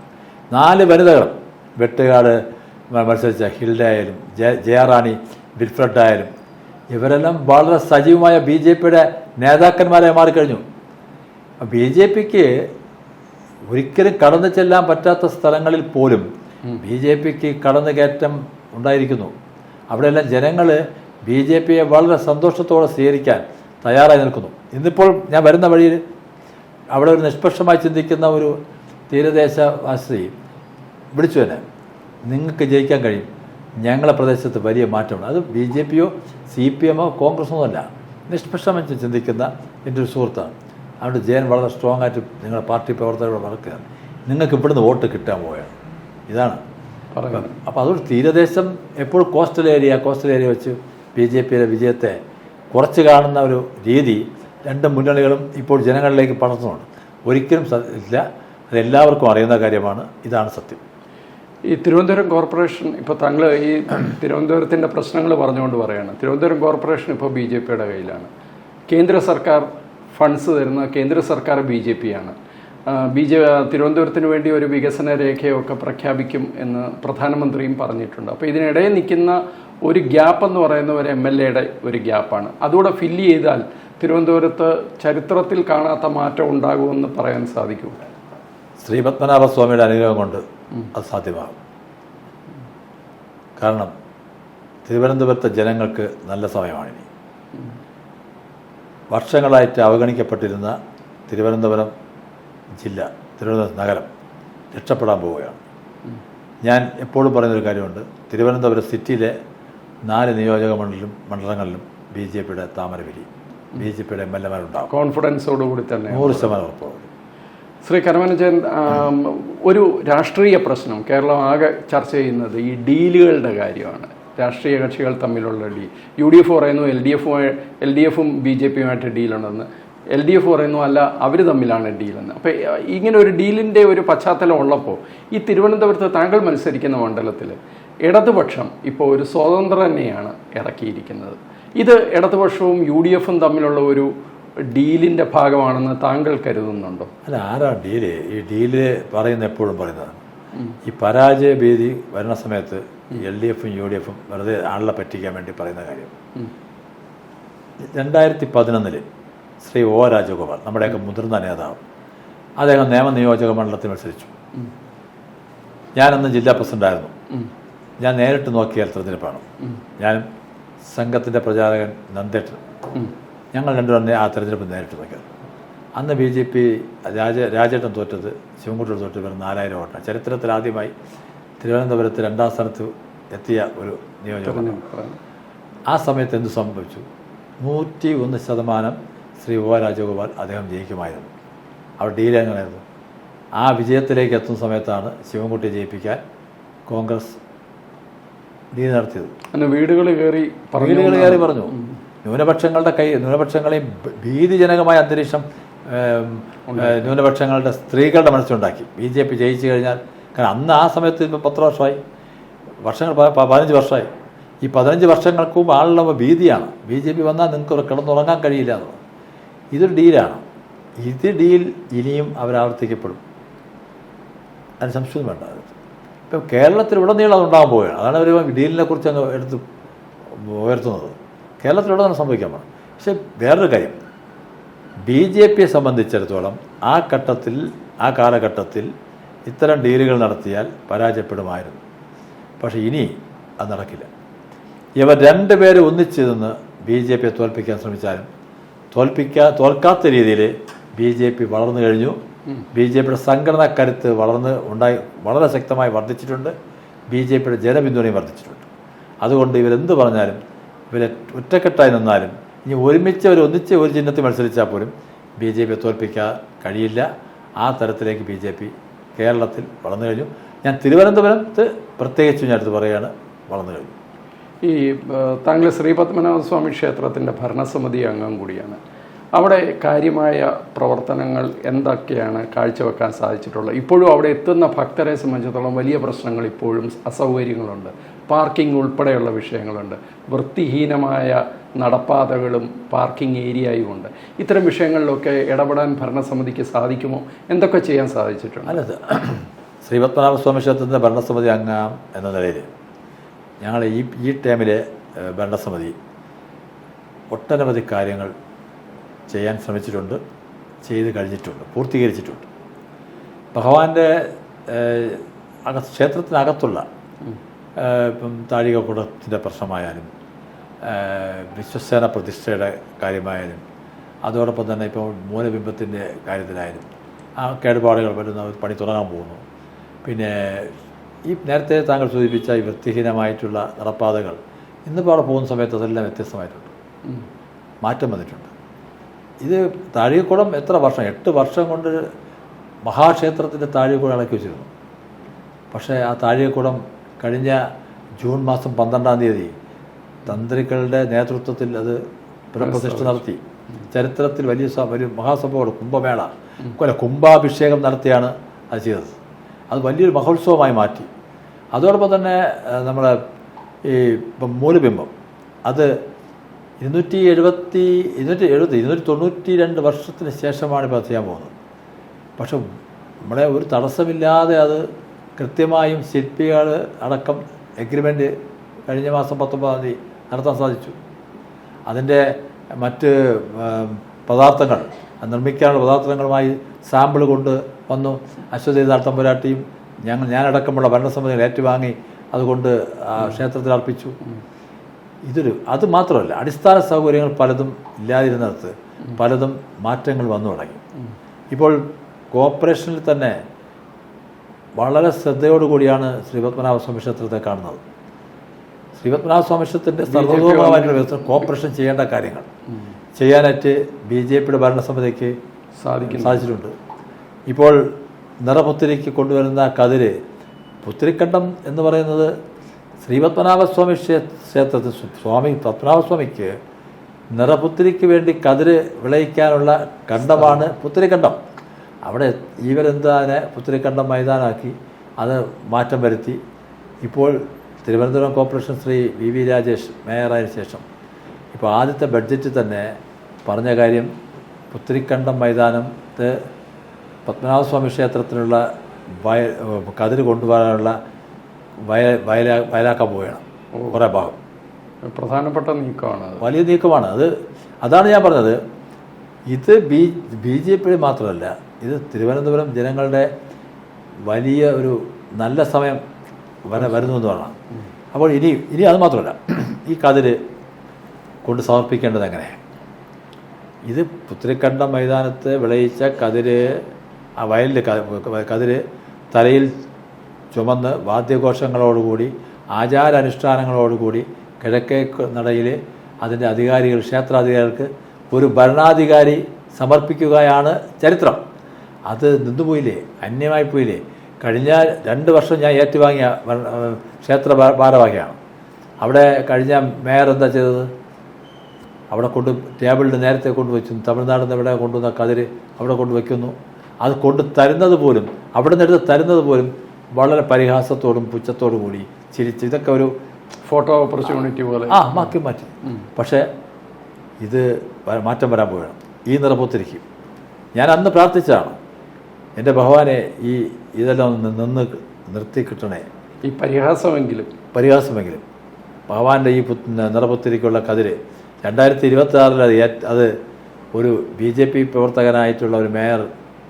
4 വനിതകൾ. വെട്ടുകാട് മത്സരിച്ച ഹിൽഡ ആയാലും ജയറാണി വിൽഫ്രഡ് ആയാലും ഇവരെല്ലാം വളരെ സജീവമായ BJPയുടെ നേതാക്കന്മാരായി മാറിക്കഴിഞ്ഞു. BJPക്ക് ഒരിക്കലും കടന്നു ചെല്ലാൻ പറ്റാത്ത സ്ഥലങ്ങളിൽ പോലും BJPക്ക് കടന്നു കയറ്റം ഉണ്ടായിരിക്കുന്നു. അവിടെയെല്ലാം ജനങ്ങൾ BJPയെ വളരെ സന്തോഷത്തോടെ സ്വീകരിക്കാൻ തയ്യാറായി നിൽക്കുന്നു. ഇന്നിപ്പോൾ ഞാൻ വരുന്ന വഴിയിൽ അവിടെ ഒരു നിഷ്പക്ഷമായി ചിന്തിക്കുന്ന ഒരു തീരദേശവാസി വിളിച്ചു തന്നെ, നിങ്ങൾക്ക് ജയിക്കാൻ കഴിയും, ഞങ്ങളെ പ്രദേശത്ത് വലിയ മാറ്റമുണ്ട്. അത് BJP യോ CPM ഓ കോൺഗ്രസ്സോ അല്ല, നിഷ്പക്ഷമായി ചിന്തിക്കുന്ന എൻ്റെ ഒരു സുഹൃത്താണ്. അതുകൊണ്ട് ജയൻ വളരെ സ്ട്രോങ് ആയിട്ട് നിങ്ങളുടെ പാർട്ടി പ്രവർത്തകരോട് വളർത്തുകയാണ്. നിങ്ങൾക്ക് ഇവിടുന്ന് വോട്ട് കിട്ടാൻ പോവുകയാണ്. ഇതാണ് പറയുന്നത്. അപ്പോൾ അതൊരു തീരദേശം എപ്പോഴും കോസ്റ്റൽ ഏരിയ വെച്ച് BJPയുടെ വിജയത്തെ കുറച്ച് കാണുന്ന ഒരു രീതി രണ്ട് മുന്നണികളും ഇപ്പോൾ ജനങ്ങളിലേക്ക് പടർത്തുന്നുണ്ട്. ഒരിക്കലും ഇല്ല, അത് എല്ലാവർക്കും അറിയുന്ന കാര്യമാണ്. ഇതാണ് സത്യം. ഈ തിരുവനന്തപുരം കോർപ്പറേഷൻ ഇപ്പോൾ താങ്കൾ ഈ തിരുവനന്തപുരത്തിൻ്റെ പ്രശ്നങ്ങൾ പറഞ്ഞുകൊണ്ട് പറയുകയാണ്. തിരുവനന്തപുരം കോർപ്പറേഷൻ ഇപ്പോൾ BJPയുടെ കയ്യിലാണ്. കേന്ദ്ര സർക്കാർ ഫണ്ട്സ് തരുന്ന കേന്ദ്ര സർക്കാർ BJP ആണ്. തിരുവനന്തപുരത്തിന് വേണ്ടി ഒരു വികസന രേഖയൊക്കെ പ്രഖ്യാപിക്കും എന്ന് പ്രധാനമന്ത്രിയും പറഞ്ഞിട്ടുണ്ട്. അപ്പോൾ ഇതിനിടയിൽ നിൽക്കുന്ന ഒരു ഗ്യാപ്പ് എന്ന് പറയുന്ന ഒരു MLAയുടെ ഒരു ഗ്യാപ്പാണ്. അതുകൂടെ ഫില്ല് ചെയ്താൽ തിരുവനന്തപുരത്ത് ചരിത്രത്തിൽ കാണാത്ത മാറ്റം ഉണ്ടാകുമെന്ന് പറയാൻ സാധിക്കും. ശ്രീ പത്മനാഭസ്വാമിയുടെ അനുഗ്രഹം കൊണ്ട് അത് സാധ്യമാകും. കാരണം തിരുവനന്തപുരത്തെ ജനങ്ങൾക്ക് നല്ല സമയമാണിനി. വർഷങ്ങളായിട്ട് അവഗണിക്കപ്പെട്ടിരുന്ന തിരുവനന്തപുരം ജില്ല, തിരുവനന്തപുരം നഗരം രക്ഷപ്പെടാൻ പോവുകയാണ്. ഞാൻ എപ്പോഴും പറയുന്നൊരു കാര്യമുണ്ട്, തിരുവനന്തപുരം സിറ്റിയിലെ 4 നിയോജക മണ്ഡലങ്ങളിലും BJPയുടെ താമര വിരിയും. BJPയുടെ MLAമാരുണ്ടാകും. കോൺഫിഡൻസോടുകൂടി തന്നെ 100% ഉറപ്പാകും. ശ്രീ കരമന ജയൻ, ഒരു രാഷ്ട്രീയ പ്രശ്നം കേരളം ആകെ ചർച്ച ചെയ്യുന്നത് ഈ ഡീലുകളുടെ കാര്യമാണ്. രാഷ്ട്രീയ കക്ഷികൾ തമ്മിലുള്ള ഡീൽ. UDF പറയുന്നു LDFും BJPയുമായിട്ട് ഡീലുണ്ടെന്ന്, LDF പറയുന്നു അല്ല അവർ തമ്മിലാണ് ഡീലെന്ന്. അപ്പോൾ ഇങ്ങനെ ഒരു ഡീലിൻ്റെ ഒരു പശ്ചാത്തലം ഉള്ളപ്പോൾ ഈ തിരുവനന്തപുരത്ത് താങ്കൾ മത്സരിക്കുന്ന മണ്ഡലത്തിൽ ഇടതുപക്ഷം ഇപ്പോൾ ഒരു സ്വതന്ത്രനെയാണ് ഇറക്കിയിരിക്കുന്നത്. ഇത് ഇടതുപക്ഷവും UDFും തമ്മിലുള്ള ഒരു ഡീലിൻ്റെ ഭാഗമാണെന്ന് താങ്കൾ കരുതുന്നുണ്ടോ? അല്ല, ആരാ ഡീല്? ഈ ഡീല് എപ്പോഴും പറയുന്നതാണ്. ഈ പരാജയ ഭീതി വരുന്ന സമയത്ത് LDFും UDFും വെറുതെ ആളെ പറ്റിക്കാൻ വേണ്ടി പറയുന്ന കാര്യം. 2011 ശ്രീ O രാജഗോപാൽ, നമ്മുടെയൊക്കെ മുതിർന്ന നേതാവ്, അദ്ദേഹം നിയമനിയോജക മണ്ഡലത്തിൽ മത്സരിച്ചു. ഞാനന്ന് ജില്ലാ പ്രസിഡൻ്റായിരുന്നു. ഞാൻ നേരിട്ട് നോക്കിയാൽ തെരഞ്ഞെടുപ്പാണ്. ഞാനും സംഘത്തിൻ്റെ പ്രചാരകൻ നന്ദേട്ടൻ, ഞങ്ങൾ രണ്ടുപേരും ആ തെരഞ്ഞെടുപ്പ് നേരിട്ട് നോക്കിയത്. അന്ന് BJP രാജേട്ടൻ തോറ്റത്, ശിവൻകുട്ടിയോട് തോറ്റത് വെറും 4000 വോട്ടാണ്. ചരിത്രത്തിൽ ആദ്യമായി തിരുവനന്തപുരത്ത് 2ാം സ്ഥാനത്ത് എത്തിയ ഒരു നിയോജകമണ്ഡലം. ആ സമയത്ത് എന്ത് സംഭവിച്ചു? 101% ശ്രീ O രാജഗോപാൽ അദ്ദേഹം ജയിക്കുമായിരുന്നു. അവിടെ ഡീൽ എങ്ങനെയായിരുന്നു? ആ വിജയത്തിലേക്ക് എത്തുന്ന സമയത്താണ് ശിവൻകുട്ടിയെ ജയിപ്പിക്കാൻ കോൺഗ്രസ് ഡീൽ നടത്തിയത്. വീടുകൾ കയറി പറഞ്ഞു. ന്യൂനപക്ഷങ്ങളെയും ഭീതിജനകമായ അന്തരീക്ഷം ന്യൂനപക്ഷങ്ങളുടെ സ്ത്രീകളുടെ മനസ്സിലുണ്ടാക്കി. BJP ജയിച്ചു കഴിഞ്ഞാൽ, കാരണം അന്ന് ആ സമയത്ത് ഇപ്പോൾ 10 വർഷമായി, 15 വർഷമായി. ഈ 15 വർഷങ്ങൾക്ക് മുമ്പ് ആളുള്ള ഭീതിയാണ്. BJP വന്നാൽ നിങ്ങൾക്ക് കിടന്നുറങ്ങാൻ കഴിയില്ല എന്നുള്ളത്. ഇതൊരു ഡീലാണ്. ഇത് ഡീൽ ഇനിയും അവരാവർത്തിക്കപ്പെടും, അതിന് സംശയം വേണ്ട. ഇപ്പം കേരളത്തിലുടനീളം അതുണ്ടാകാൻ പോവുകയാണ്. അതാണ് അവർ ഡീലിനെ കുറിച്ച് അങ്ങ് എടുത്ത് ഉയർത്തുന്നത്. കേരളത്തിലുടനീളം സംഭവിക്കാൻ പോകണം. പക്ഷെ വേറൊരു കാര്യം, BJPയെ സംബന്ധിച്ചിടത്തോളം ആ കാലഘട്ടത്തിൽ ഇത്തരം ഡീലുകൾ നടത്തിയാൽ പരാജയപ്പെടുമായിരുന്നു. പക്ഷേ ഇനി അത് നടക്കില്ല. ഇവർ 2 പേര് ഒന്നിച്ച് നിന്ന് BJPയെ തോൽപ്പിക്കാൻ ശ്രമിച്ചാലും തോൽക്കാത്ത രീതിയിൽ BJP വളർന്നു കഴിഞ്ഞു. BJPയുടെ സംഘടനാ കരുത്ത് വളരെ ശക്തമായി വർദ്ധിച്ചിട്ടുണ്ട്. BJPയുടെ ജനപിന്തുണയും വർദ്ധിച്ചിട്ടുണ്ട്. അതുകൊണ്ട് ഇവരെന്ത് പറഞ്ഞാലും, ഇവരെ ഒറ്റക്കെട്ടായി നിന്നാലും, ഇനി ഒന്നിച്ച് ഒരു ചിഹ്നത്തിൽ മത്സരിച്ചാൽ പോലും BJPയെ തോൽപ്പിക്കാൻ കഴിയില്ല. ആ തരത്തിലേക്ക് BJP കേരളത്തിൽ വളർന്നു കഴിഞ്ഞു. ഞാൻ തിരുവനന്തപുരത്ത് പ്രത്യേകിച്ച് ഞാൻ അടുത്ത് പറയുകയാണ്, വളർന്നു കഴിഞ്ഞു. ഈ താങ്കൾ ശ്രീ പത്മനാഭസ്വാമി ക്ഷേത്രത്തിൻ്റെ ഭരണസമിതി അംഗം കൂടിയാണ്. അവിടെ കാര്യമായ പ്രവർത്തനങ്ങൾ എന്തൊക്കെയാണ് കാഴ്ചവെക്കാൻ സാധിച്ചിട്ടുള്ളത്? ഇപ്പോഴും അവിടെ എത്തുന്ന ഭക്തരെ സംബന്ധിച്ചിടത്തോളം വലിയ പ്രശ്നങ്ങൾ, ഇപ്പോഴും അസൗകര്യങ്ങളുണ്ട്, പാർക്കിംഗ് ഉൾപ്പെടെയുള്ള വിഷയങ്ങളുണ്ട്, വൃത്തിഹീനമായ നടപ്പാതകളും പാർക്കിംഗ് ഏരിയയും ഉണ്ട്. ഇത്തരം വിഷയങ്ങളിലൊക്കെ ഇടപെടാൻ ഭരണസമിതിക്ക് സാധിക്കുമോ? എന്തൊക്കെ ചെയ്യാൻ സാധിച്ചിട്ടുണ്ട്? അല്ലത് ശ്രീ പത്മനാഭസ്വാമി ക്ഷേത്രത്തിൻ്റെ ഭരണസമിതി അംഗം എന്ന നിലയിൽ ഞങ്ങൾ ഈ ടൈമിലെ ഭരണസമിതി ഒട്ടനവധി കാര്യങ്ങൾ ചെയ്യാൻ ശ്രമിച്ചിട്ടുണ്ട്, ചെയ്ത് കഴിഞ്ഞിട്ടുണ്ട്, പൂർത്തീകരിച്ചിട്ടുണ്ട്. ഭഗവാന്റെ ക്ഷേത്രത്തിനകത്തുള്ള ഇപ്പം താഴികക്കുടത്തിൻ്റെ പ്രശ്നമായാലും വിശ്വസേന പ്രതിഷ്ഠയുടെ കാര്യമായാലും അതോടൊപ്പം തന്നെ ഇപ്പോൾ മൂലബിംബത്തിൻ്റെ കാര്യത്തിലായാലും ആ കേടുപാടുകൾ വരുന്ന ഒരു പണി തുടങ്ങാൻ പോകുന്നു. പിന്നെ ഈ നേരത്തെ താങ്കൾ സൂചിപ്പിച്ച ഈ വൃത്തിഹീനമായിട്ടുള്ള നടപ്പാതകൾ ഇന്നിപ്പോൾ അവിടെ പോകുന്ന സമയത്ത് അതെല്ലാം വ്യത്യസ്തമായിട്ടുണ്ട്, മാറ്റം വന്നിട്ടുണ്ട്. ഇത് താഴികക്കുളം എത്ര വർഷം, 8 വർഷം കൊണ്ട് മഹാക്ഷേത്രത്തിൻ്റെ താഴികക്കുളം ഇളക്കി വെച്ചിരുന്നു. പക്ഷേ ആ താഴികക്കുളം കഴിഞ്ഞ ജൂൺ മാസം 12-ാം തീയതി തന്ത്രികളുടെ നേതൃത്വത്തിൽ അത് പുനഃപ്രതിഷ്ഠ നടത്തി. ചരിത്രത്തിൽ വലിയ മഹാസഭയോട് കുംഭമേള കുംഭാഭിഷേകം നടത്തിയാണ് അത് ചെയ്തത്. അത് വലിയൊരു മഹോത്സവമായി മാറ്റി. അതോടൊപ്പം തന്നെ നമ്മുടെ ഈ ഇപ്പം മൂലബിംബം അത് 292 വർഷത്തിന് ശേഷമാണ് ഇപ്പോൾ ചെയ്യാൻ പോകുന്നത്. പക്ഷെ നമ്മളെ ഒരു തടസ്സമില്ലാതെ അത് കൃത്യമായും ശില്പികൾ അടക്കം എഗ്രിമെൻ്റ് കഴിഞ്ഞ മാസം 19-ാം തീയതി നടത്താൻ സാധിച്ചു. അതിൻ്റെ മറ്റ് പദാർത്ഥങ്ങൾ നിർമ്മിക്കാനുള്ള പദാർത്ഥങ്ങളുമായി സാമ്പിൾ കൊണ്ട് വന്നു. അശ്വതീതാർ തമ്പുരാട്ടിയും ഞാനടക്കമുള്ള ഭരണസമിതികൾ ഏറ്റുവാങ്ങി അതുകൊണ്ട് ക്ഷേത്രത്തിൽ അർപ്പിച്ചു. അത് മാത്രമല്ല, അടിസ്ഥാന സൗകര്യങ്ങൾ പലതും ഇല്ലാതിരുന്നിടത്ത് പലതും മാറ്റങ്ങൾ വന്നു തുടങ്ങി. ഇപ്പോൾ കോർപ്പറേഷനിൽ തന്നെ വളരെ ശ്രദ്ധയോടുകൂടിയാണ് ശ്രീപത്മനാഭസ്വാമി ക്ഷേത്രത്തെ കാണുന്നത്. ശ്രീപത്മനാഭസ്വാമി ക്ഷേത്രത്തിൻ്റെ സർവതോമുഖമായിട്ടുള്ള വ്യവസ്ഥ കോർപ്പറേഷൻ ചെയ്യേണ്ട കാര്യങ്ങൾ ചെയ്യാനായിട്ട് BJPയുടെ ഭരണസമിതിക്ക് സാധിച്ചിട്ടുണ്ട്. ഇപ്പോൾ നിറപുത്തിരിക്ക് കൊണ്ടുവരുന്ന കതിര്, പുത്തിരിക്കണ്ടം എന്ന് പറയുന്നത് ശ്രീപത്മനാഭസ്വാമി ക്ഷേത്രത്തിൽ സ്വാമി പത്മനാഭസ്വാമിക്ക് നിറപുത്തിരിക്ക് വേണ്ടി കതിര് വിളയിക്കാനുള്ള കണ്ടമാണ് പുത്തിരിക്കണ്ടം. അവിടെ ഇവരെന്താനെ പുത്തിരിക്കണ്ടം മൈതാനാക്കി അത് മാറ്റം വരുത്തി. ഇപ്പോൾ തിരുവനന്തപുരം കോർപ്പറേഷൻ ശ്രീ VV രാജേഷ് മേയറായതിനു ശേഷം ഇപ്പോൾ ആദ്യത്തെ ബഡ്ജറ്റിൽ തന്നെ പറഞ്ഞ കാര്യം പുത്തിരിക്കണ്ടം മൈതാനത്ത് പത്മനാഭസ്വാമി ക്ഷേത്രത്തിനുള്ള കതിര് കൊണ്ടുവരാനുള്ള വയലാക്കാൻ പോവുകയാണ്. കുറേ ഭാഗം പ്രധാനപ്പെട്ട നീക്കമാണ്, വലിയ നീക്കമാണ് അത്. അതാണ് ഞാൻ പറഞ്ഞത്, ഇത് BJP മാത്രമല്ല, ഇത് തിരുവനന്തപുരം ജനങ്ങളുടെ വലിയ ഒരു നല്ല സമയം വരുന്നു എന്ന് പറയണം. അപ്പോൾ ഇനി അത് മാത്രമല്ല, ഈ കതിര് കൊണ്ട് സമർപ്പിക്കേണ്ടത് എങ്ങനെ? ഇത് പുത്തിരിക്കണ്ടം മൈതാനത്ത് വിളയിച്ച കതിര് ആ വയലിൽ കതിര് തലയിൽ ചുമന്ന് വാദ്യഘോഷങ്ങളോടുകൂടി ആചാരാനുഷ്ഠാനങ്ങളോടുകൂടി കിഴക്കേ നടയിൽ അതിൻ്റെ അധികാരികൾ, ക്ഷേത്രാധികാരികൾക്ക് ഒരു ഭരണാധികാരി സമർപ്പിക്കുകയാണ് ചരിത്രം. അത് നിന്നുപോയില്ലേ, അന്യമായി പോയില്ലേ? കഴിഞ്ഞ 2 വർഷം ഞാൻ ഏറ്റുവാങ്ങിയ ക്ഷേത്ര ഭാരവാഹിയാണ്. അവിടെ കഴിഞ്ഞ മേയർ എന്താ ചെയ്തത്? അവിടെ ടേബിളിൽ നേരത്തെ കൊണ്ടുവച്ചു. തമിഴ്നാട്ടിൽ നിന്ന് ഇവിടെ കൊണ്ടുവന്ന കതിര് അവിടെ കൊണ്ടുവയ്ക്കുന്നു. അത് തരുന്നത് പോലും, അവിടെ നിന്ന് എടുത്ത് തരുന്നത് പോലും വളരെ പരിഹാസത്തോടും പുച്ഛത്തോടും കൂടി ചിരിച്ച്, ഇതൊക്കെ ഒരു ഫോട്ടോ ഓപ്പർച്യൂണിറ്റി പോലെ മാറ്റി. പക്ഷേ ഇത് മാറ്റം വരാൻ പോവുകയാണ്. ഈ നിറപുത്തിരിക്കും ഞാൻ അന്ന് പ്രാർത്ഥിച്ചതാണ്, എൻ്റെ ഭഗവാനെ ഇതെല്ലാം നിർത്തി കിട്ടണേ, ഈ പരിഹാസമെങ്കിലും ഭഗവാന്റെ ഈ നിറപുത്തിരിക്കുള്ള കതിര് 2026 അത് ഒരു BJP പ്രവർത്തകനായിട്ടുള്ള ഒരു മേയർ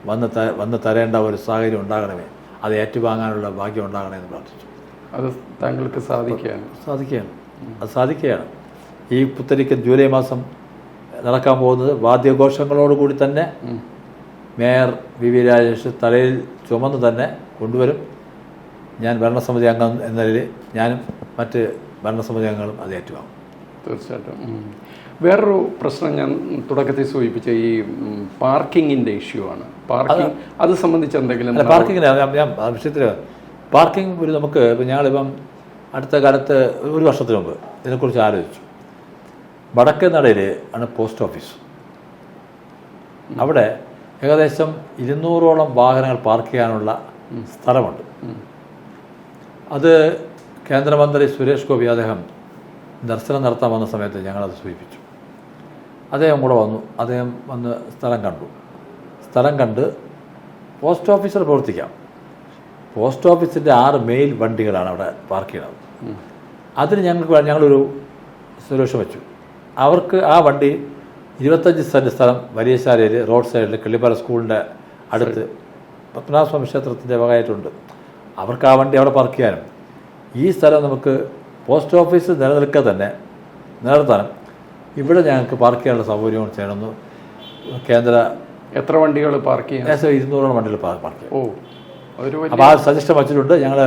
വന്ന് തരേണ്ട ഒരു സാഹചര്യം ഉണ്ടാകണമേ, അത് ഏറ്റുവാങ്ങാനുള്ള ഭാഗ്യം ഉണ്ടാകണമെന്ന് പ്രാർത്ഥിച്ചു. അത് താങ്കൾക്ക് സാധിക്കുകയാണ്. ഈ പുത്തരിക്ക് ജൂലൈ മാസം നടക്കാൻ പോകുന്നത് വാദ്യഘോഷങ്ങളോടുകൂടി തന്നെ മേയർ VV രാജേഷ് തലയിൽ ചുമന്ന് തന്നെ കൊണ്ടുവരും. ഞാൻ ഭരണസമിതി അംഗം എന്ന നിലയിൽ ഞാനും മറ്റ് ഭരണസമിതി അംഗങ്ങളും അത് ഏറ്റുവാങ്ങും. തീർച്ചയായിട്ടും. വേറൊരു പ്രശ്നം ഞാൻ തുടക്കത്തിൽ സൂചിപ്പിച്ച ഈ പാർക്കിങ്ങിൻ്റെ ഇഷ്യൂ ആണ്. പാർക്കിംഗ് അത് സംബന്ധിച്ച് എന്തെങ്കിലും പാർക്കിങ്ങിന് ഞാൻ വിഷയത്തിൽ പാർക്കിംഗ് നമുക്ക് ഇപ്പം ഞങ്ങളിപ്പം അടുത്ത കാലത്ത് 1 വർഷത്തിന് മുമ്പ് ഇതിനെക്കുറിച്ച് ആലോചിച്ചു. വടക്കേ നടയിൽ ആണ് പോസ്റ്റ് ഓഫീസ്. അവിടെ ഏകദേശം 200ഓളം വാഹനങ്ങൾ പാർക്ക് ചെയ്യാനുള്ള സ്ഥലമുണ്ട്. അത് കേന്ദ്രമന്ത്രി സുരേഷ് ഗോപി അദ്ദേഹം ദർശനം നടത്താൻ വന്ന സമയത്ത് ഞങ്ങളത് സൂചിപ്പിച്ചു. അദ്ദേഹം കൂടെ വന്നു. അദ്ദേഹം വന്ന് സ്ഥലം കണ്ട് പോസ്റ്റ് ഓഫീസർ പ്രവർത്തിക്കാം. പോസ്റ്റ് ഓഫീസിൻ്റെ 6 മെയിൽ വണ്ടികളാണ് അവിടെ പാർക്ക് ചെയ്യുന്നത്. അതിന് ഞങ്ങളൊരു സൊല്യൂഷൻ വെച്ചു. അവർക്ക് ആ വണ്ടി 25 സെൻറ്റ് സ്ഥലം വലിയശാലയിൽ റോഡ് സൈഡിൽ കിള്ളിപ്പാല സ്കൂളിൻ്റെ അടുത്ത് പത്മനാഭസ്വാമി ക്ഷേത്രത്തിൻ്റെ വകയായിട്ടുണ്ട്. അവർക്ക് ആ വണ്ടി അവിടെ പാർക്ക് ചെയ്യാനും ഈ സ്ഥലം നമുക്ക് പോസ്റ്റ് ഓഫീസ് നിലനിൽക്കാൻ തന്നെ നിലനിർത്താനും ഇവിടെ ഞങ്ങൾക്ക് പാർക്ക് ചെയ്യാനുള്ള സൗകര്യങ്ങൾ ചെയ്യണമെന്ന് കേന്ദ്ര എത്ര വണ്ടികൾ പാർക്ക് ചെയ്യാം? 200 വണ്ടികൾ പാർക്ക് ചെയ്യാം. ഓ, ഒരു അപ്പോൾ ആ സജഷൻ വച്ചിട്ടുണ്ട്. ഞങ്ങൾ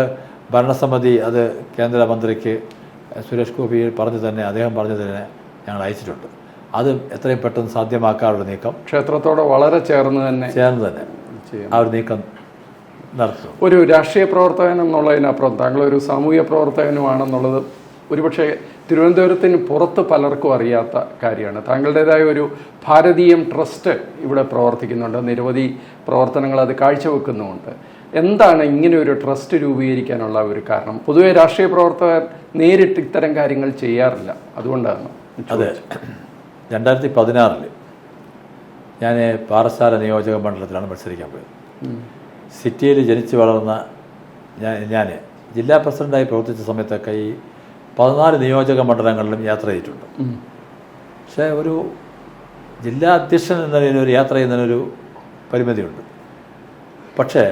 ഭരണസമിതി അത് കേന്ദ്രമന്ത്രിക്ക് സുരേഷ് ഗോപി അദ്ദേഹം പറഞ്ഞു തന്നെ ഞങ്ങൾ അയച്ചിട്ടുണ്ട്. അത് എത്രയും പെട്ടെന്ന് സാധ്യമാക്കാനുള്ള നീക്കം ക്ഷേത്രത്തോട് വളരെ ചേർന്ന് തന്നെ ആ ഒരു നീക്കം നടത്തും. ഒരു രാഷ്ട്രീയ പ്രവർത്തകൻ എന്നുള്ളതിനപ്പുറം താങ്കളൊരു സാമൂഹ്യ പ്രവർത്തകനുമാണെന്നുള്ളത് ഒരുപക്ഷെ തിരുവനന്തപുരത്തിന് പുറത്ത് പലർക്കും അറിയാത്ത കാര്യമാണ്. താങ്കളുടേതായ ഒരു ഭാരതീയം ട്രസ്റ്റ് ഇവിടെ പ്രവർത്തിക്കുന്നുണ്ട്, നിരവധി പ്രവർത്തനങ്ങൾ അത് കാഴ്ചവെക്കുന്നുമുണ്ട്. എന്താണ് ഇങ്ങനെ ഒരു ട്രസ്റ്റ് രൂപീകരിക്കാനുള്ള ഒരു കാരണം? പൊതുവെ രാഷ്ട്രീയ പ്രവർത്തകർ നേരിട്ട് ഇത്തരം കാര്യങ്ങൾ ചെയ്യാറില്ല, അതുകൊണ്ടാണ്. അതെ, 2016 ഞാൻ പാറശാല നിയോജക മണ്ഡലത്തിലാണ് മത്സരിക്കാൻ പോയത്. സിറ്റിയിൽ ജനിച്ചു വളർന്ന ഞാൻ ജില്ലാ പ്രസിഡൻ്റായി പ്രവർത്തിച്ച സമയത്തൊക്കെ ഈ 14 നിയോജക മണ്ഡലങ്ങളിലും യാത്ര ചെയ്തിട്ടുണ്ട്. പക്ഷേ ഒരു ജില്ലാ അധ്യക്ഷൻ എന്ന നിലയിൽ ഒരു യാത്ര ചെയ്യുന്നതിനൊരു പരിമിതിയുണ്ട്. പക്ഷേ